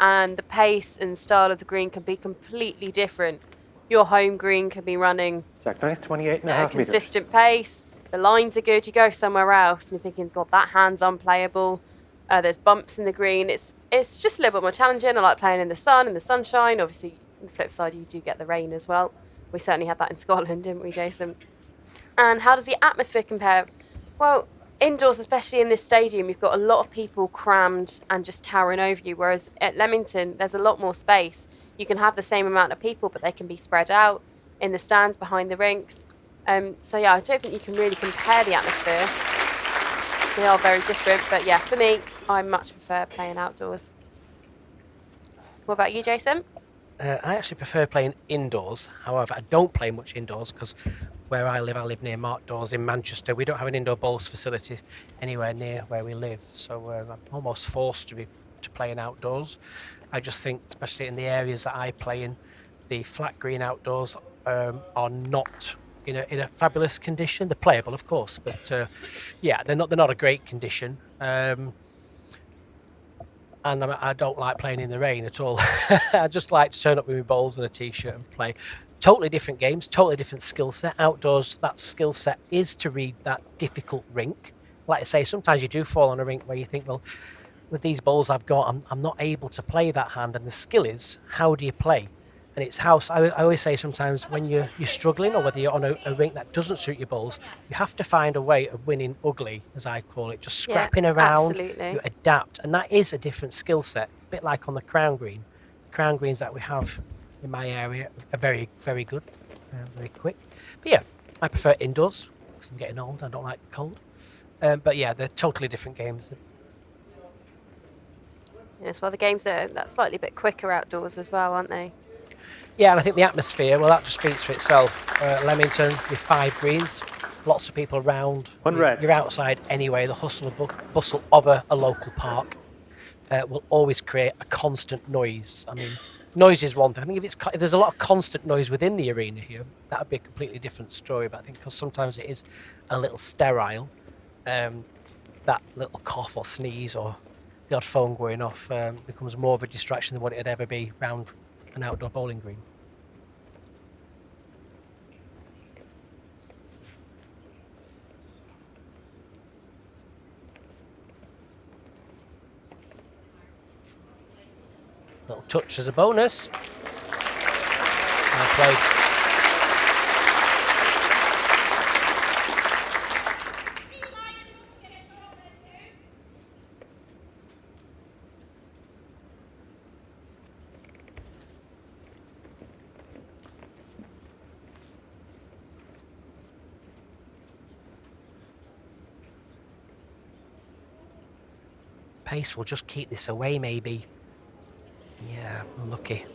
and the pace and style of the green can be completely different. Your home green can be running Jack knife, 28 and a at a half metres. consistent pace. The lines are good. You go somewhere else and you're thinking, God, that hand's unplayable. There's bumps in the green. It's just a little bit more challenging. I like playing in the sun, in the sunshine. Obviously, on the flip side, you do get the rain as well. We certainly had that in Scotland, didn't we, Jason? And how does the atmosphere compare? Well, indoors, especially in this stadium, you've got a lot of people crammed and just towering over you, whereas at Leamington, there's a lot more space. You can have the same amount of people, but they can be spread out in the stands behind the rinks. So yeah, I don't think you can really compare the atmosphere. They are very different, but yeah, for me, I much prefer playing outdoors. What about you, Jason? I actually prefer playing indoors. However, I don't play much indoors because where I live near M.Dawes in Manchester. We don't have an indoor bowls facility anywhere near where we live, so I'm almost forced to playing outdoors. I just think, especially in the areas that I play in, the flat green outdoors are not in a fabulous condition. They're playable, of course, but yeah, they're not a great condition. And I don't like playing in the rain at all. I just like to turn up with my bowls and a t-shirt and play. Totally different games, totally different skill set. Outdoors, that skill set is to read that difficult rink. Like I say, sometimes you do fall on a rink where you think, well, with these bowls I've got, I'm not able to play that hand. And the skill is, how do you play? And it's how I always say sometimes when you're struggling, or whether you're on a rink that doesn't suit your bowls, you have to find a way of winning ugly, as I call it, just scrapping around. Absolutely. You adapt, and that is a different skill set. A bit like on the crown green. The crown greens that we have in my area are very, very good, very quick. But yeah, I prefer indoors because I'm getting old. I don't like the cold. But yeah, they're totally different games. Yes, well, the games are that's slightly bit quicker outdoors as well, aren't they? Yeah, and I think the atmosphere, well, that just speaks for itself. Leamington with 5 greens, lots of people around. One red. You're outside anyway. The hustle and bustle of a local park will always create a constant noise. I mean, noise is one thing. I think if there's a lot of constant noise within the arena here, that would be a completely different story. But I think because sometimes it is a little sterile, that little cough or sneeze or the odd phone going off becomes more of a distraction than what it'd ever be round an outdoor bowling green. Little touch as a bonus. Well played. Pace will just keep this away, maybe. Yeah, unlucky.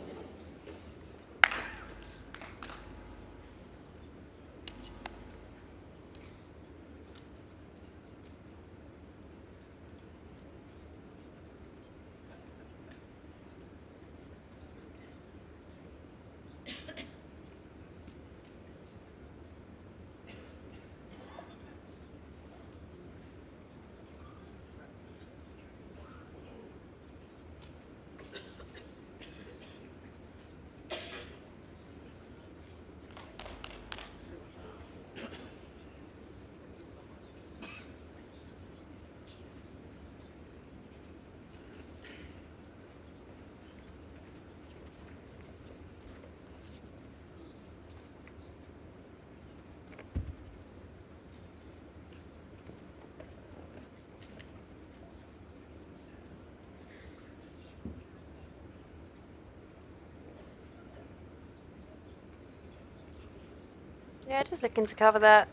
Yeah, just looking to cover that.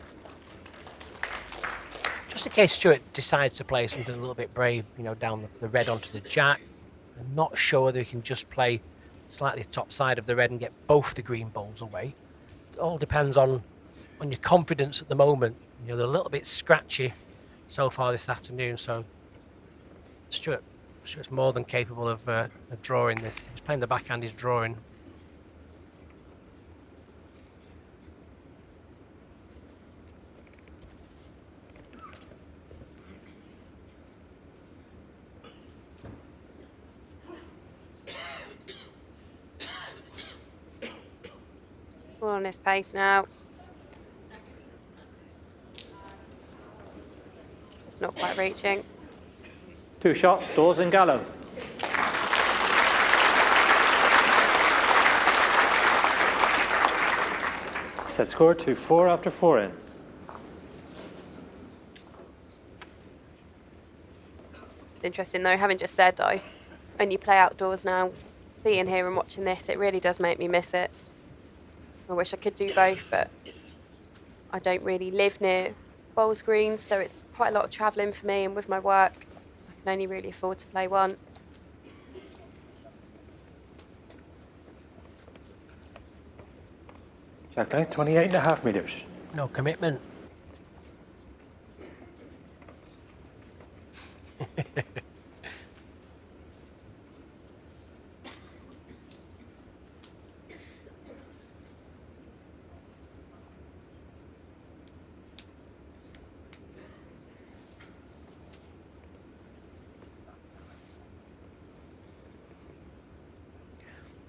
Just in case Stuart decides to play something a little bit brave, down the red onto the jack. I'm not sure whether he can just play slightly top side of the red and get both the green bowls away. It all depends on your confidence at the moment. They're a little bit scratchy so far this afternoon, so Stuart's more than capable of drawing this. He's playing the backhand, he's drawing. All on his pace now. It's not quite reaching. 2 shots, Dawes and Gallo. Set score 2-4 after 4 ends. It's interesting though, having just said I only play outdoors now, being here and watching this, it really does make me miss it. I wish I could do both, but I don't really live near bowls greens, so it's quite a lot of travelling for me, and with my work, I can only really afford to play one. Jack length 28.5 metres. No commitment.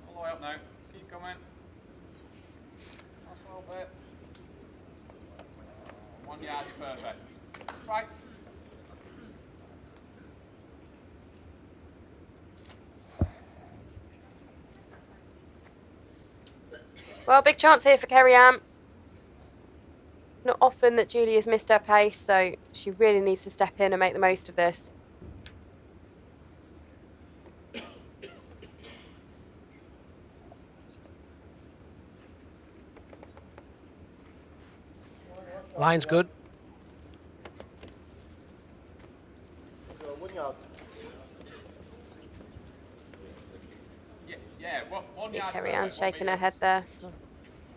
All the way up now. Keep coming. That's a little bit. 1 yard, you're perfect. Right. Well, big chance here for Kerry-Ann. It's not often that Julie has missed her pace, so she really needs to step in and make the most of this. Line's good. So 1 yard. Yeah, one See yard. Kerry-Ann shaking her head there.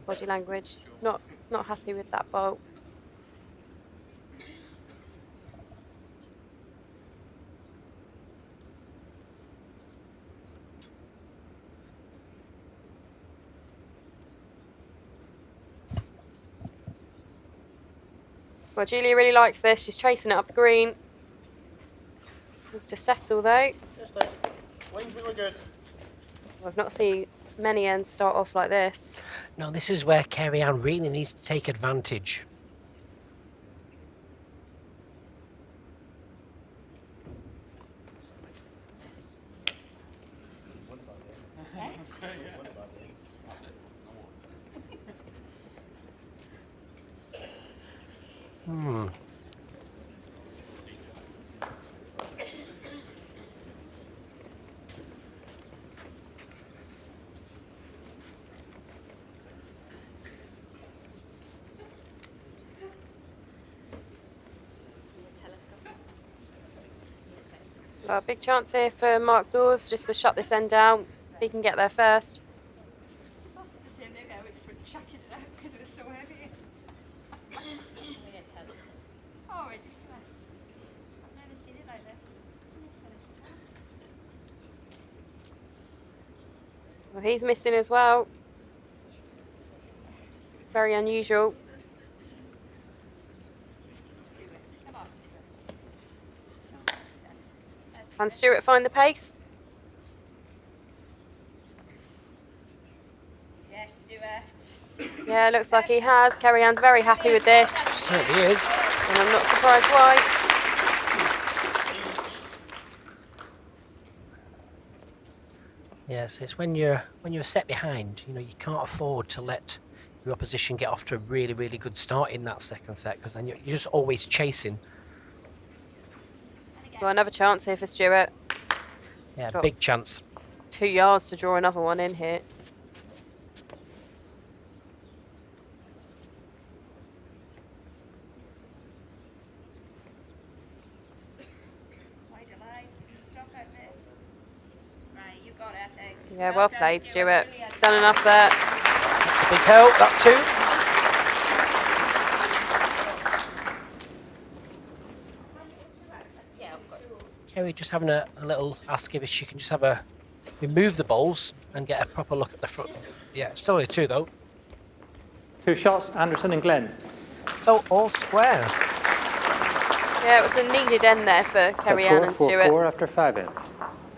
Body language, she's not happy with that bolt. Well, Julia really likes this. She's tracing it up the green. Wants to settle though. Yes, Dave. Line's really good. I've not seen many ends start off like this. No, this is where Kerry-Ann really needs to take advantage. Well, big chance here for M.Dawes just to shut this end down if he can get there first. After the same day, we just went chucking it out because it was so heavy. Oh, ridiculous. I've never seen it like this. Well, he's missing as well. Very unusual. Can Stuart find the pace? Yes, Stuart. Yeah, looks like he has. Kerry-Ann's very happy with this, Certainly is. and I'm not surprised why. Yes, it's when you're set behind, you know, you can't afford to let your opposition get off to a really, really good start in that second set, because then you're just always chasing. Well, another chance here for Stuart. Yeah, Got big chance. 2 yards to draw another one in here. Wide alive. Stop out there. Right, you got it, I think. Yeah, well done, played, Stuart. Brilliant. He's done enough there. That's a big help, that too. Yeah, of course. Kerry just having a little ask if she can just have a remove the bowls and get a proper look at the front. Yeah, still only 2 though. 2 shots, Anderson and Glen. So all square. Yeah, it was a needed end there for Set Kerry-Ann and score Stuart. 4-4 after 5 ends.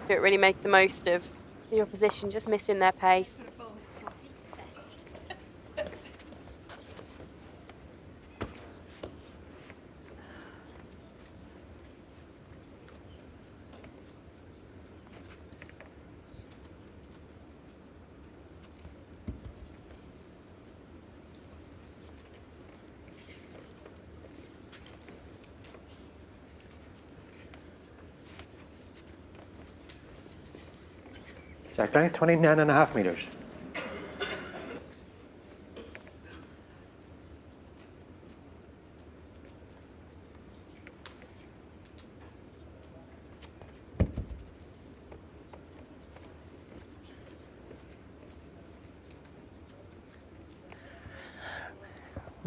Stuart really make the most of the opposition, just missing their pace. Jack length 29.5 metres.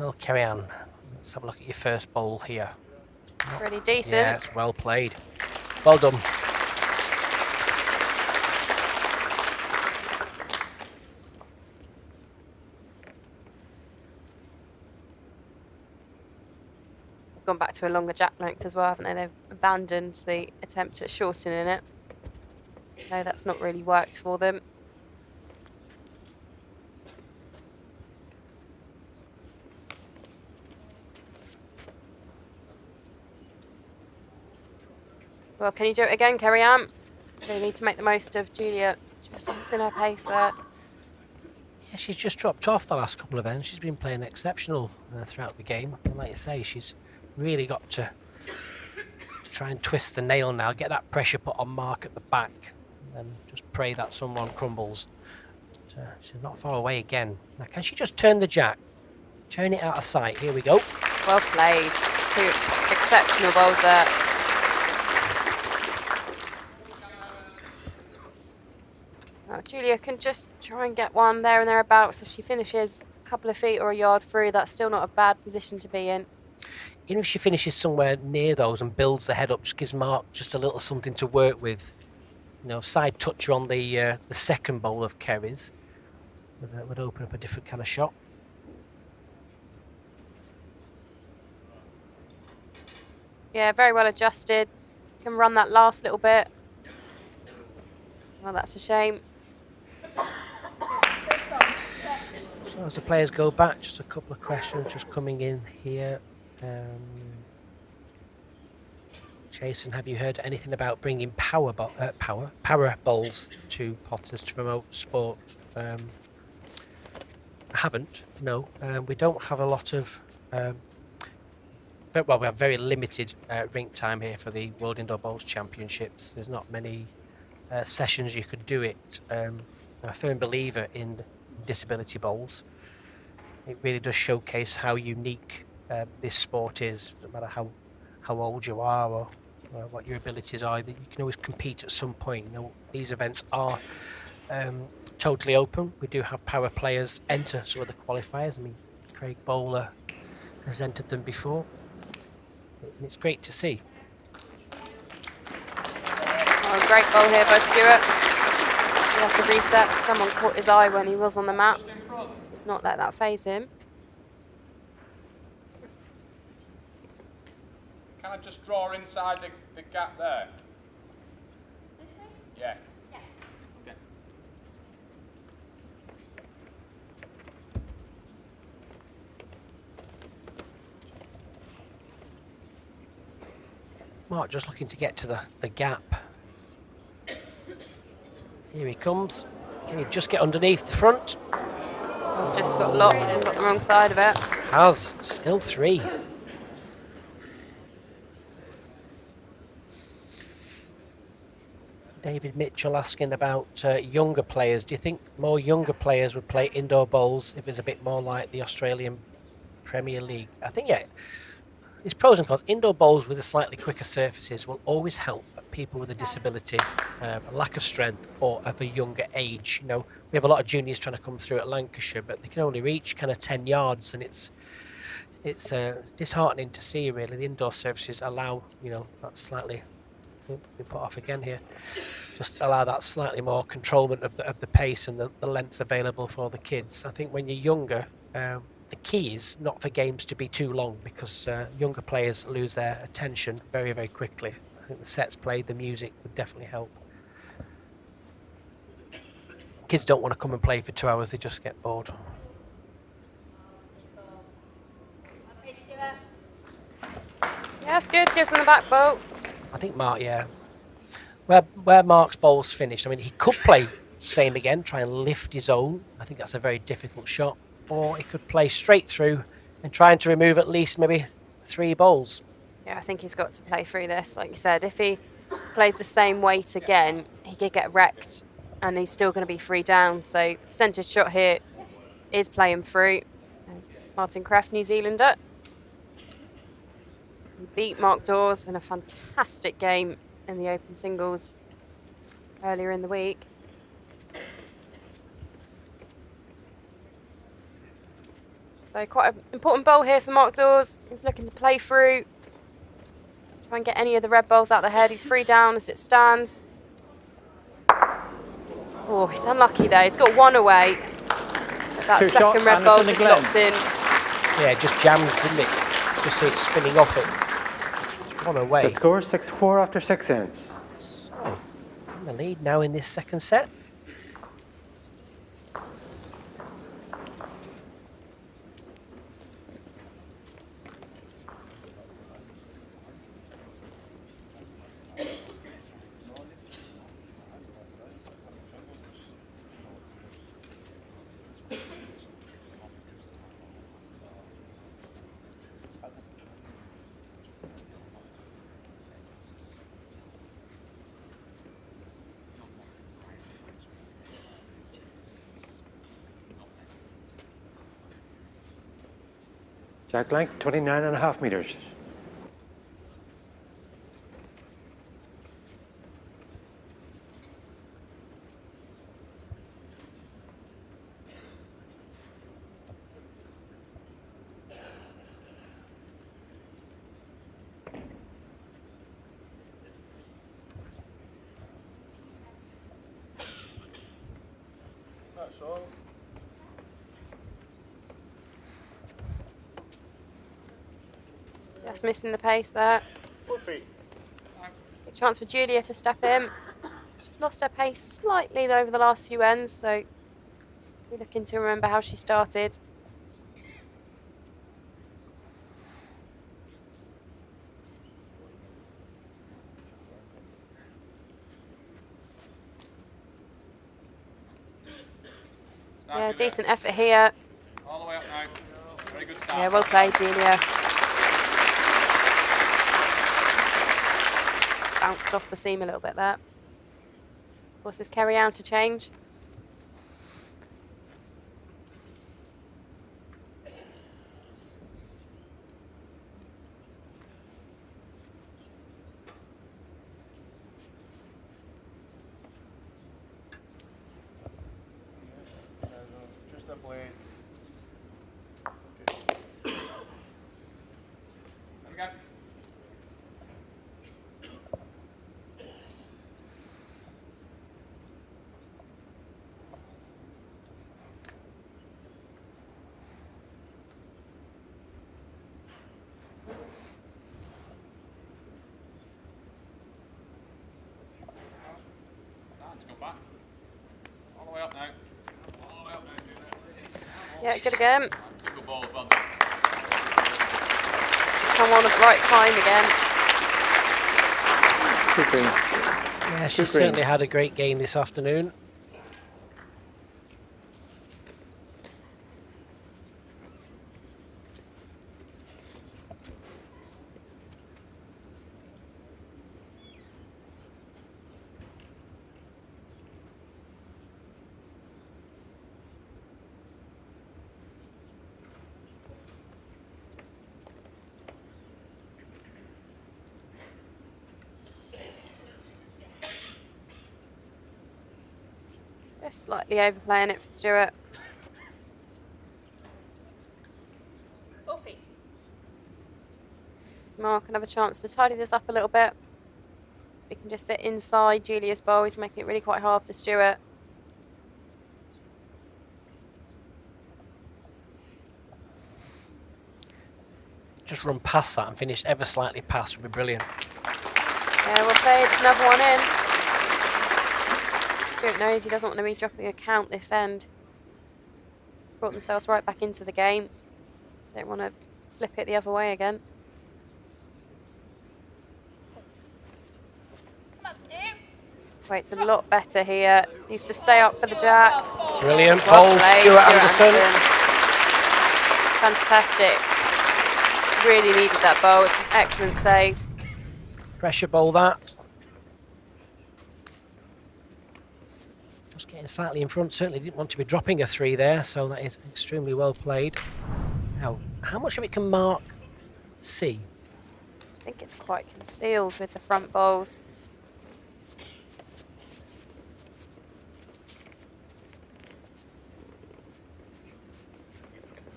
Well, carry on. Let's have a look at your first bowl here. Pretty decent. Yeah, it's well played. Well done. Gone back to a longer jack length as well, haven't they? They've abandoned the attempt at shortening it. No, that's not really worked for them. Well, can you do it again, Kerry Ann? They need to make the most of Julia just missing her pace there. Yeah, she's just dropped off the last couple of ends. She's been playing exceptional throughout the game. And like you say, she's really got to try and twist the nail now, get that pressure put on Mark at the back, and just pray that someone crumbles. But, she's not far away again. Now, can she just turn the jack? Turn it out of sight. Here we go. Well played. 2 exceptional bowls there. Well, Julia can just try and get one there and thereabouts. If she finishes a couple of feet or a yard through, that's still not a bad position to be in. Even if she finishes somewhere near those and builds the head up, just gives Mark just a little something to work with. You know, side toucher on the second bowl of Kerry's would open up a different kind of shot. Yeah, very well adjusted. Can run that last little bit. Well, that's a shame. So as the players go back, just a couple of questions just coming in here. Jason, have you heard anything about bringing power bowls to potters to promote sport? I haven't, no. We don't have a lot of... well, we have very limited rink time here for the World Indoor Bowls Championships. There's not many sessions you could do it. I'm a firm believer in disability bowls. It really does showcase how unique this sport is. No matter how old you are or what your abilities are, that you can always compete at some point. You know, these events are totally open. We do have power players enter some of the qualifiers. I mean, Craig Bowler has entered them before, and it's great to see. Oh, great bowl here by Stuart. He had to reset. Someone caught his eye when he was on the mat. He's not let that faze him. Can I just draw inside the gap there? Yeah. Okay. Mark just looking to get to the gap. Here he comes. Can he just get underneath the front? Oh, just got locked and got the wrong side of it. Has. Still 3. David Mitchell asking about younger players. Do you think more younger players would play indoor bowls if it's a bit more like the Australian Premier League? I think, yeah, there's pros and cons. Indoor bowls with the slightly quicker surfaces will always help people with a disability, a lack of strength, or of a younger age. You know, we have a lot of juniors trying to come through at Lancashire, but they can only reach kind of 10 yards, and it's disheartening to see, really. The indoor surfaces allow, you know, that slightly... We put off again here. Just allow that slightly more controlment of the pace and the lengths available for the kids. I think when you're younger, the key is not for games to be too long, because younger players lose their attention very, very quickly. I think the sets played, the music would definitely help. Kids don't want to come and play for 2 hours, they just get bored. Yeah, that's good. Gives them the back bow. I think Mark, yeah. Where Mark's bowl's finished, I mean, he could play same again, try and lift his own. I think that's a very difficult shot. Or he could play straight through and trying to remove at least maybe 3 bowls. Yeah, I think he's got to play through this. Like you said, if he plays the same weight again, he could get wrecked and he's still going to be 3 down. So percentage shot here is playing through. There's Martin Kraft, New Zealander. He beat M.Dawes in a fantastic game in the open singles earlier in the week. So quite an important bowl here for M.Dawes. He's looking to play through. Try and get any of the red balls out the head. He's 3 down as it stands. Oh, he's unlucky there. He's got 1 away. But that second red ball just locked in. Yeah, just jammed, didn't it? Just see it spinning off it. 1 away. Set score 6-4 after 6 ends. So, in the lead now in this second set. Jack length 29.5 meters. That's all. Just missing the pace there. 4 feet. Big chance for Julia to step in. She's lost her pace slightly over the last few ends, so we're looking to remember how she started. Yeah, decent effort here. All the way up now. Very good start. Yeah, well played, Julia. Bounced off the seam a little bit there. Of course, it's carry out to change. Just a blade. There we go. Let's go back. All the way up now. All the way up now. Yeah, good again. Good ball, well done. Come on at the right time again. Good green. Yeah, she's Good green. certainly had a great game this afternoon. Just slightly overplaying it for Stuart. 4 feet. So Mark can have a chance to tidy this up a little bit. We can just sit inside Julia's bowl. He's making it really quite hard for Stuart. Just run past that and finish ever slightly past would be brilliant. Yeah, well played. It's another one in. Stuart knows he doesn't want to be dropping a count this end. Brought themselves right back into the game. Don't want to flip it the other way again. Come on, Stu. Wait's a lot better here. Needs to stay up for the jack. Brilliant Well bowl, played, Stuart Anderson. Fantastic. Really needed that bowl. It's an excellent save. Pressure bowl that. Just getting slightly in front. Certainly didn't want to be dropping a 3 there, so that is extremely well played. Now, how much of it can Mark see? I think it's quite concealed with the front bowls.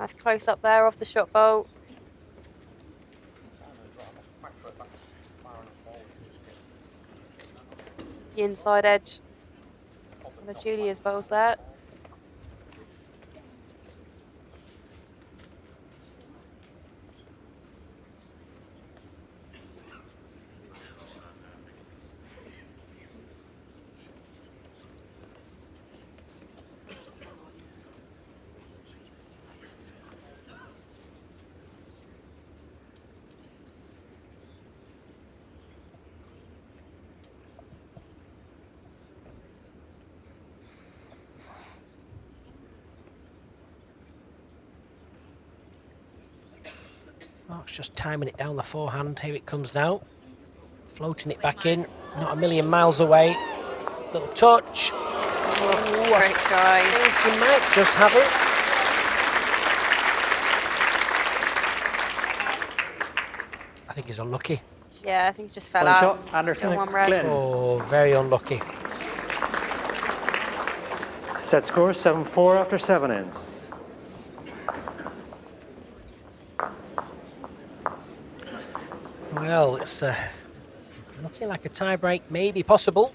Nice close up there off the shot bolt. It's the inside edge. One of Julia's bowls there. Mark's just timing it down the forehand. Here it comes now. Floating it back in. Not a million miles away. Little touch. Oh, great try. I think he might just have it. I think he's unlucky. Yeah, I think he just fell One out. shot, Anderson Still and one red. Glen. Oh, very unlucky. Set score 7-4 after 7 ends. Well, it's looking like a tie-break may be possible.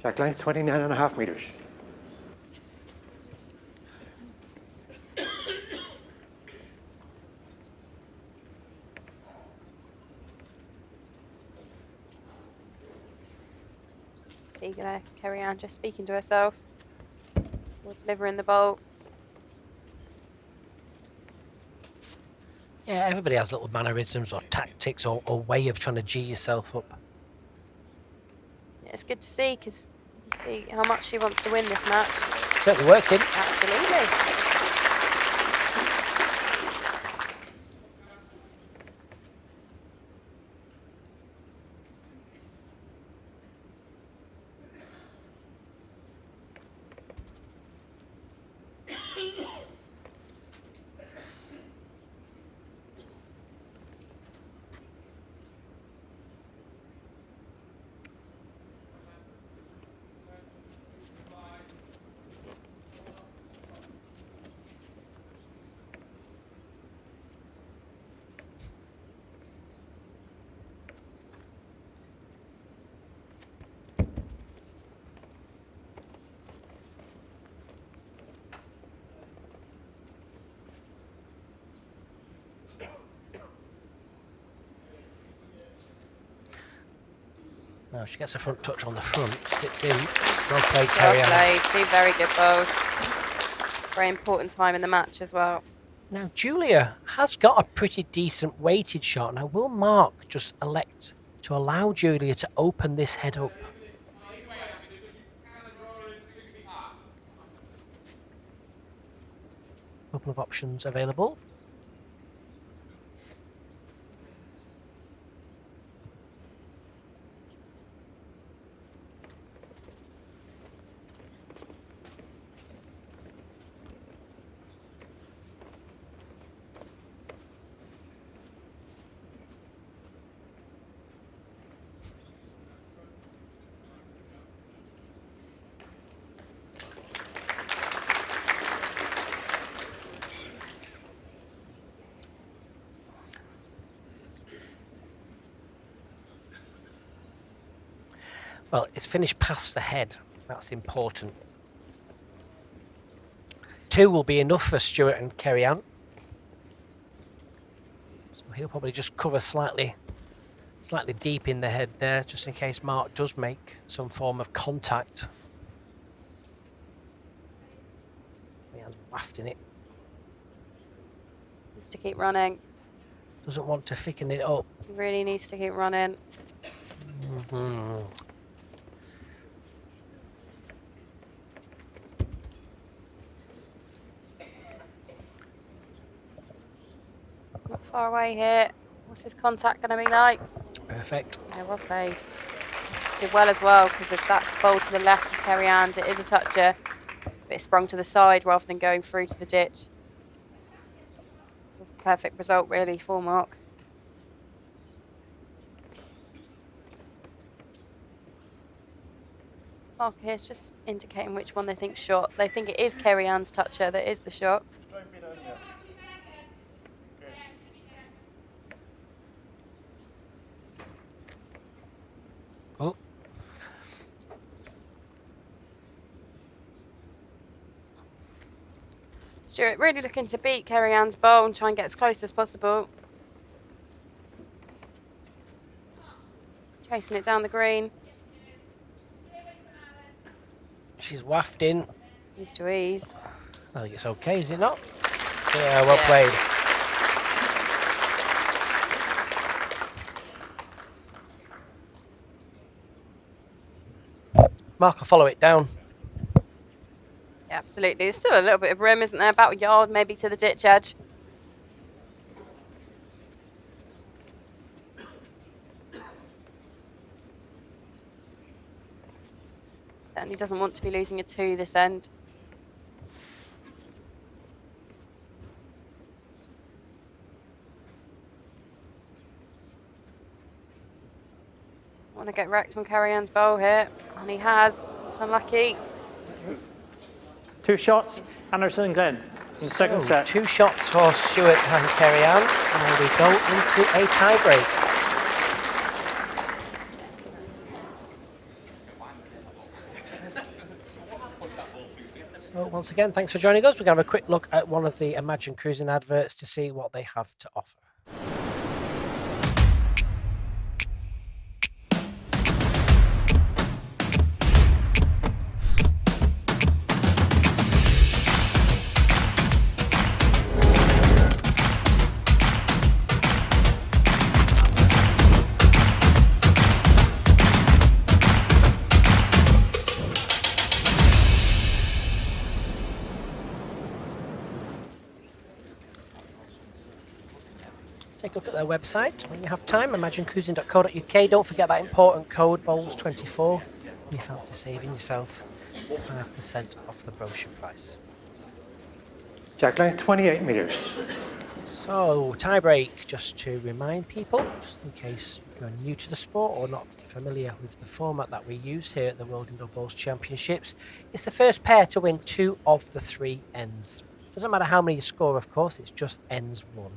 Jack length 29.5 meters. C.Glen, carry on, just speaking to herself. Or delivering the bolt. Yeah, everybody has little mannerisms or tactics or way of trying to G yourself up. Yeah, it's good to see because you can see how much she wants to win this match. Certainly working. Absolutely. Now she gets a front touch on the front, sits in. Well played, Carrie Well Ann. played. Two very good bowls. Very important time in the match as well. Now Julia has got a pretty decent weighted shot. Now will Mark just elect to allow Julia to open this head up? Couple of options available. Well, it's finished past the head. That's important. 2 will be enough for Stuart and Kerry Ann. So he'll probably just cover slightly deep in the head there, just in case Mark does make some form of contact. He has wafting it. Needs to keep running. Doesn't want to thicken it up. He really needs to keep running. Mm-hmm. Not far away here. What's his contact going to be like? Perfect. Yeah, well played. Did well as well, because of that bowl to the left of Kerry Ann's, it is a toucher, but it sprung to the side rather than going through to the ditch. It was the perfect result, really, for Mark. Mark here's just indicating which one they think shot. They think it is Kerry Ann's toucher that is the shot. Try and beat it in there. Okay. Oh, Stuart really looking to beat Kerry Ann's bowl and try and get as close as possible. He's chasing it down the green. she's wafting. Needs to ease. I think it's okay, is it not? Yeah, well played. Mark will follow it down. Yeah, absolutely. There's still a little bit of room, isn't there? About a yard maybe to the ditch edge. Certainly doesn't want to be losing a 2 this end. Want to get wrecked on Kerry Ann's bowl here, and he has. It's unlucky. 2 shots, Anderson and Glen. In the second set. 2 shots for Stuart and Kerry Ann, and we go into a tie-break. So once again, thanks for joining us. We're going to have a quick look at one of the Imagine Cruising adverts to see what they have to offer. Take a look at their website when you have time, imaginecruising.co.uk. Don't forget that important code, BOWLS24, when you fancy saving yourself 5% off the brochure price. G.Gallo, 28 metres. So, tie break, just to remind people, just in case you're new to the sport or not familiar with the format that we use here at the World Indoor Bowls Championships, it's the first pair to win 2 of the 3 ends. Doesn't matter how many you score, of course, it's just ends 1.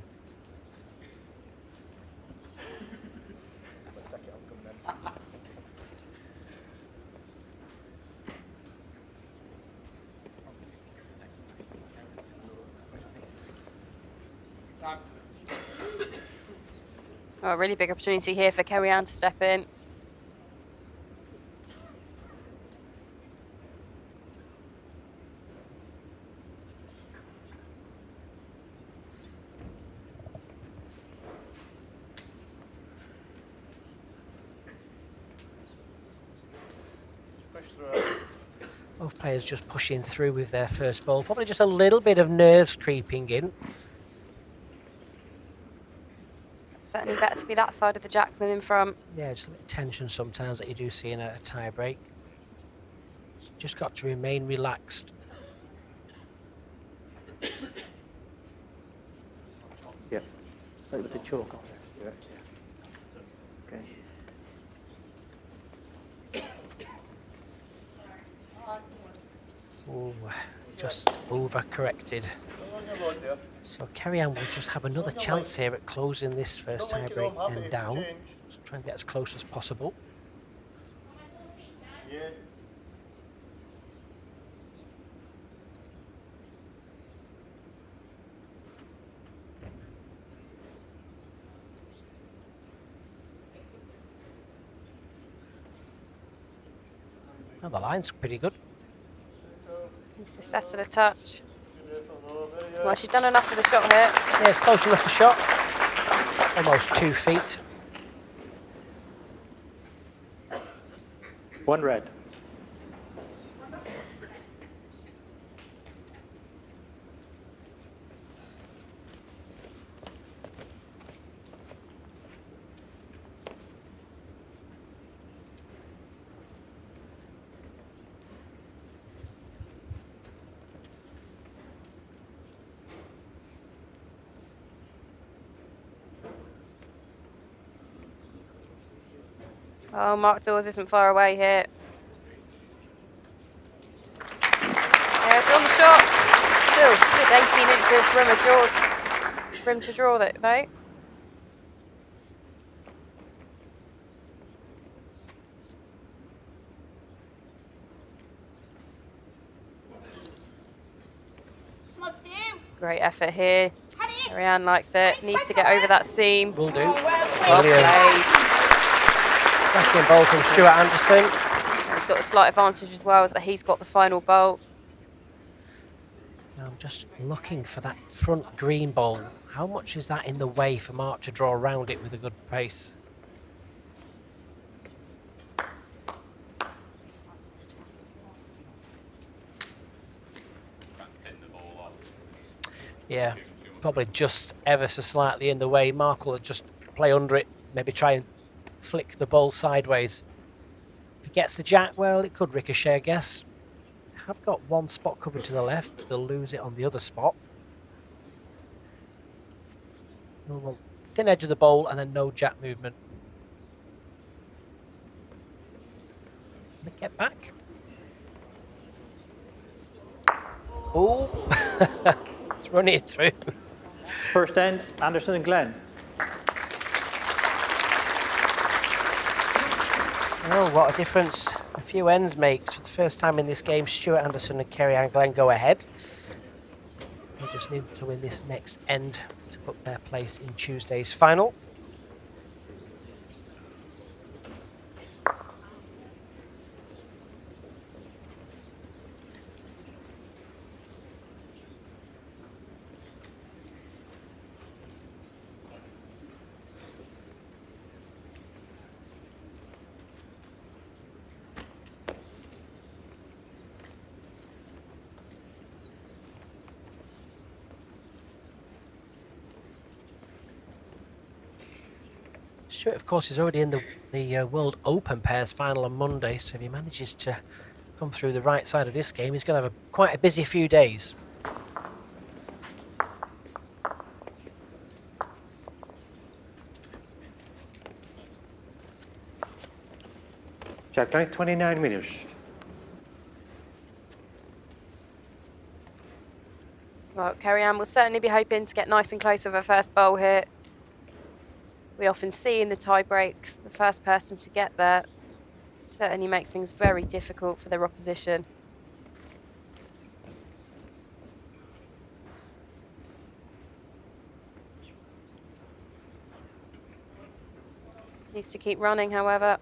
Oh, a really big opportunity here for Kerry Ann to step in. Both players just pushing through with their first ball. Probably just a little bit of nerves creeping in. Certainly better to be that side of the jack than in front. Yeah, just a bit of tension sometimes that you do see in a tie break. Just got to remain relaxed. Yeah. Like with the chalk on there. Yeah. Okay. Oh, just overcorrected. So Kerry Ann will just have another chance here at closing this first tie break and down. So try and get as close as possible. Yeah. Well, the line's pretty good. Needs to settle a touch. Well, she's done enough for the shot here. Yeah, it's close enough for shot. Almost 2 feet. 1 red. Oh, M.Dawes isn't far away here. Yeah, drawn the shot. Still, good 18 inches rim to draw that though. Come on, Stu. Great effort here. Honey. Ariane likes it. Needs to get over that seam. Will do. Well Brilliant. played. Backing bowl from S.Anderson. And he's got the slight advantage as well, as that he's got the final bowl. I'm just looking for that front green bowl. How much is that in the way for Mark to draw around it with a good pace? Yeah, probably just ever so slightly in the way. Mark will just play under it, maybe try and flick the ball sideways. If he gets the jack, well, it could ricochet, I guess. Have got one spot covered to the left. They'll lose it on the other spot. We'll thin edge of the bowl and then no jack movement. Get back. Oh, it's running it through. First end, Anderson and Glen. Oh, what a difference a few ends makes. For the first time in this game, S.Anderson and Kerry-Ann Glen go ahead. They just need to win this next end to book their place in Tuesday's final. Stuart, of course, is already in the World Open pairs final on Monday, so if he manages to come through the right side of this game, he's going to have quite a busy few days. Jack length 29 meters. Well, Kerry-Ann will certainly be hoping to get nice and close with her first bowl here. We often see in the tie breaks, the first person to get there certainly makes things very difficult for their opposition. Needs to keep running, however.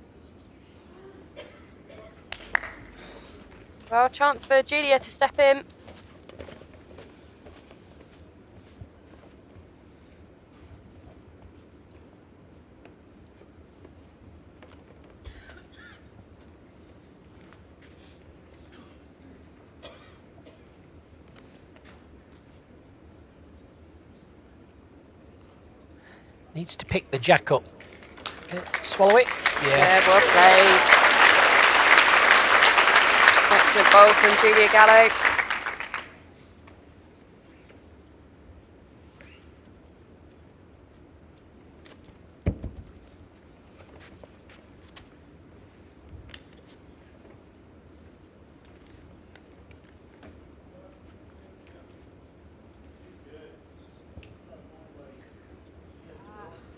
Well, chance for Julia to step in. Needs to pick the jack up. Can it swallow it? Yes. Yeah, well played. Excellent bowl from G.Gallo.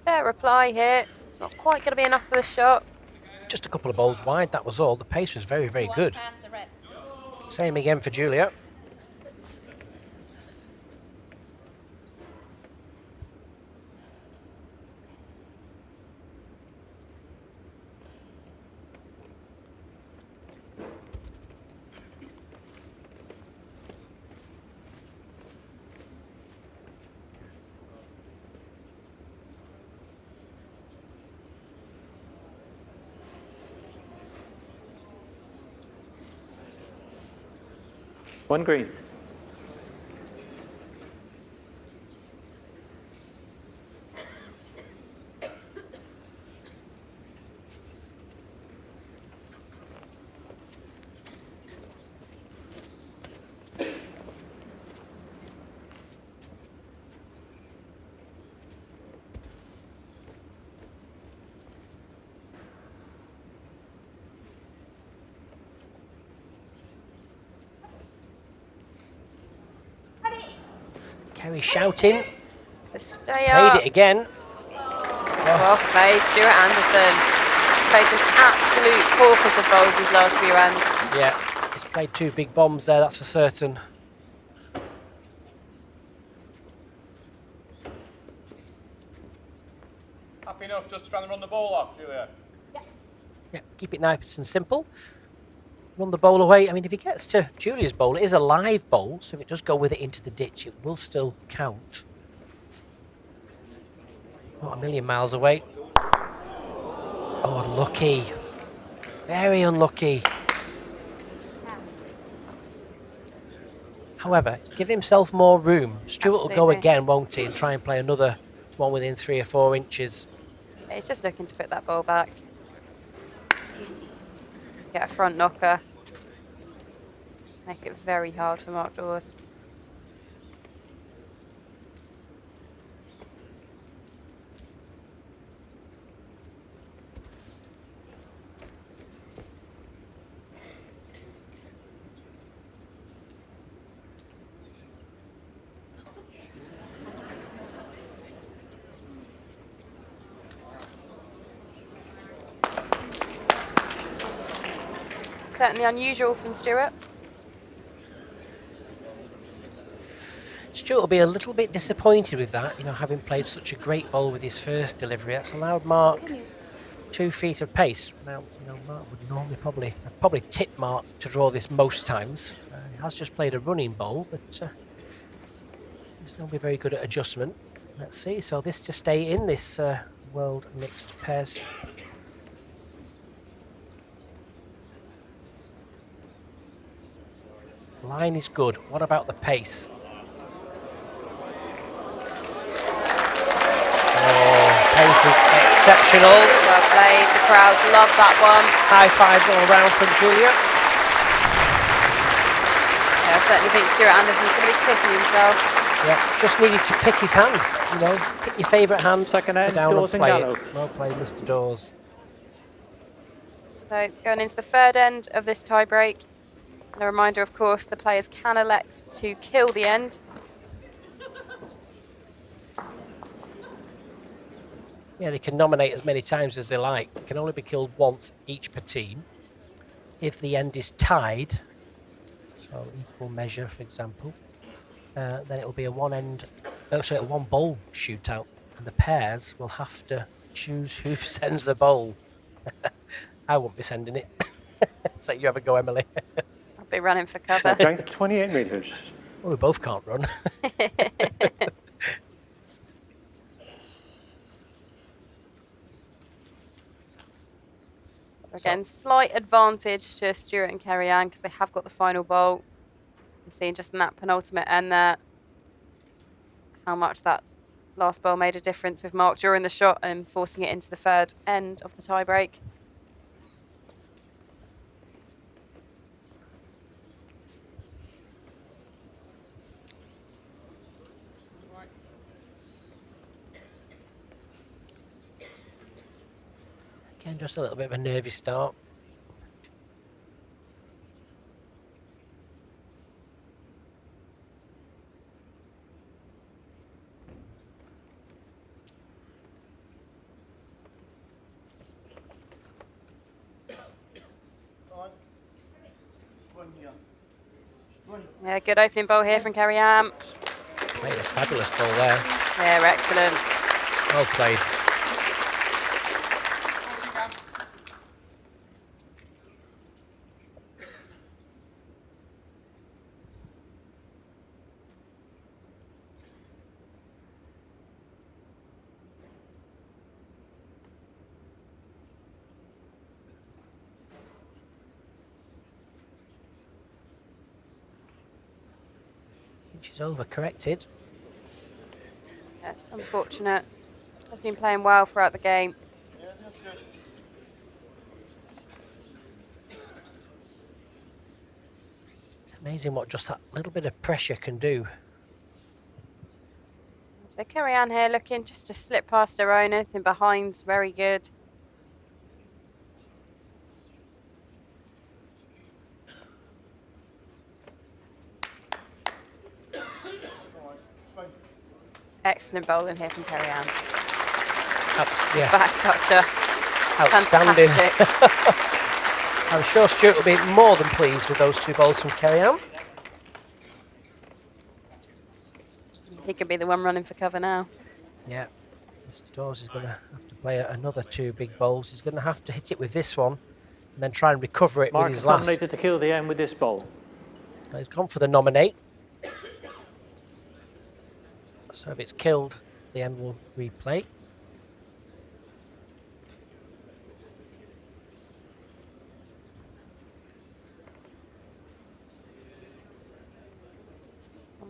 Fair reply here. It's not quite going to be enough for the shot. Just a couple of bowls wide, that was all. The pace was very, very good. Same again for Julia. One green. Kerry shouting. So stay Played up. it again. Well played, Stuart Anderson. Played some absolute corpus of bowls these last few runs. Yeah, he's played 2 big bombs there, that's for certain. Happy enough just trying to run the ball off, Julia? Yeah, keep it nice and simple. Run the bowl away. I mean, if he gets to Julia's bowl, it is a live bowl, so if it does go with it into the ditch, it will still count. Not a million miles away. Oh, unlucky. Very unlucky. However, he's given himself more room. Stuart will go Absolutely. again, won't he, and try and play another one within 3 or 4 inches. He's just looking to put that ball back. Get a front knocker. Make it very hard for M.Dawes. Certainly unusual from Stuart. Stuart will be a little bit disappointed with that, having played such a great bowl with his first delivery. That's allowed Mark 2 feet of pace. Now, Mark would normally probably tip Mark to draw this most times. He has just played a running bowl, but he's normally very good at adjustment. Let's see. So this to stay in this World Mixed Pairs. Line is good. What about the pace? Pace is exceptional. Well played. The crowd love that one. High fives all round from Julia. Yeah, I certainly think Stuart Anderson's going to be kicking himself. Yeah, just needed to pick his hand. Pick your favourite hand. Second go end, down Dawes and and play Gallo. it. Well played, Mr. Dawes. So going into the third end of this tie break. And a reminder, of course, the players can elect to kill the end. Yeah, they can nominate as many times as they like. It can only be killed once each per team. If the end is tied, so equal measure, for example, then it will be a one bowl shootout, and the pairs will have to choose who sends the bowl. I won't be sending it. So you have a go, Emily. I'll be running for cover. Strength 28 metres. Well, we both can't run. Again, slight advantage to Stuart and Kerry Ann because they have got the final bowl. You can see just in that penultimate end there how much that last bowl made a difference with Mark during the shot and forcing it into the third end of the tie break. Again, just a little bit of a nervy start. Yeah, good opening bowl here from Kerry Ann. Played a fabulous ball there. Yeah, excellent. Well played. She's overcorrected. Yes, unfortunate. Has been playing well throughout the game. It's amazing what just that little bit of pressure can do. So Kerry Ann here looking just to slip past her own. Anything behind's very good. Excellent bowling here from Kerry-Ann. Yeah, Back toucher. outstanding. Fantastic. I'm sure Stuart will be more than pleased with those 2 bowls from Kerry-Ann. He could be the one running for cover now. Yeah, M.Dawes is going to have to play another 2 big bowls. He's going to have to hit it with this one and then try and recover it Mark with is his last. nominated to kill the end with this bowl. He's gone for the nominate. So if it's killed, the end will replay.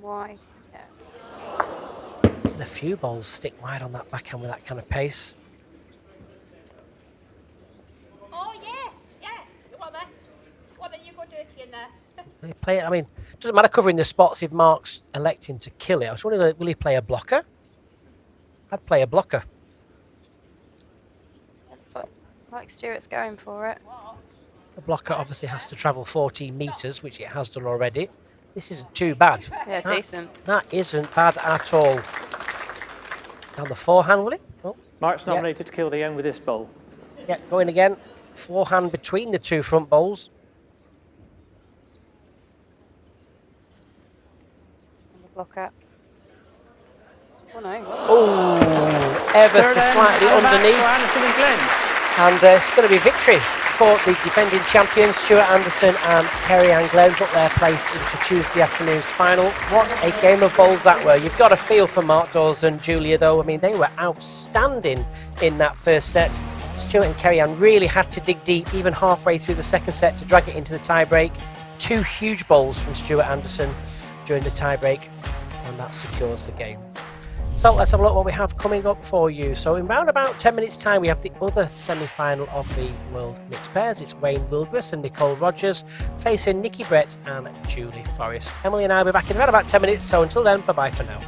Wide. Yeah. Seen a few bowls stick wide on that backhand with that kind of pace. Oh, yeah. Go on there. Why don't you go dirty in there? Will he play it? I mean, it doesn't matter covering the spots if Mark's electing to kill it. I was wondering, will he play a blocker? I'd play a blocker. That's what Mike Stewart's going for it. The blocker obviously has to travel 14 metres, which it has done already. This isn't too bad. Yeah, decent. That isn't bad at all. Down the forehand, will it? Oh, Mark's nominated to kill the end with this bowl. yeah, going again. Forehand between the 2 front bowls. Blocker. Oh no. Oh, ever so slightly underneath. S.Anderson and Glen. And it's going to be victory for the defending champions, S.Anderson and Kerry-Ann Glen, put their place into Tuesday afternoon's final. What a game of bowls that were. You've got a feel for M.Dawes and Julia, though. I mean, they were outstanding in that first set. Stuart and Kerry-Ann really had to dig deep, even halfway through the second set, to drag it into the tie-break. 2 huge bowls from S.Anderson during the tie-break, and that secures the game. So let's have a look what we have coming up for you. So in round about 10 minutes time, we have the other semi-final of the World Mixed Pairs. It's Wayne Wilgris and Nicole Rogers facing Nikki Brett and Julie Forrest. Emily and I will be back in around about 10 minutes. So until then, bye-bye for now.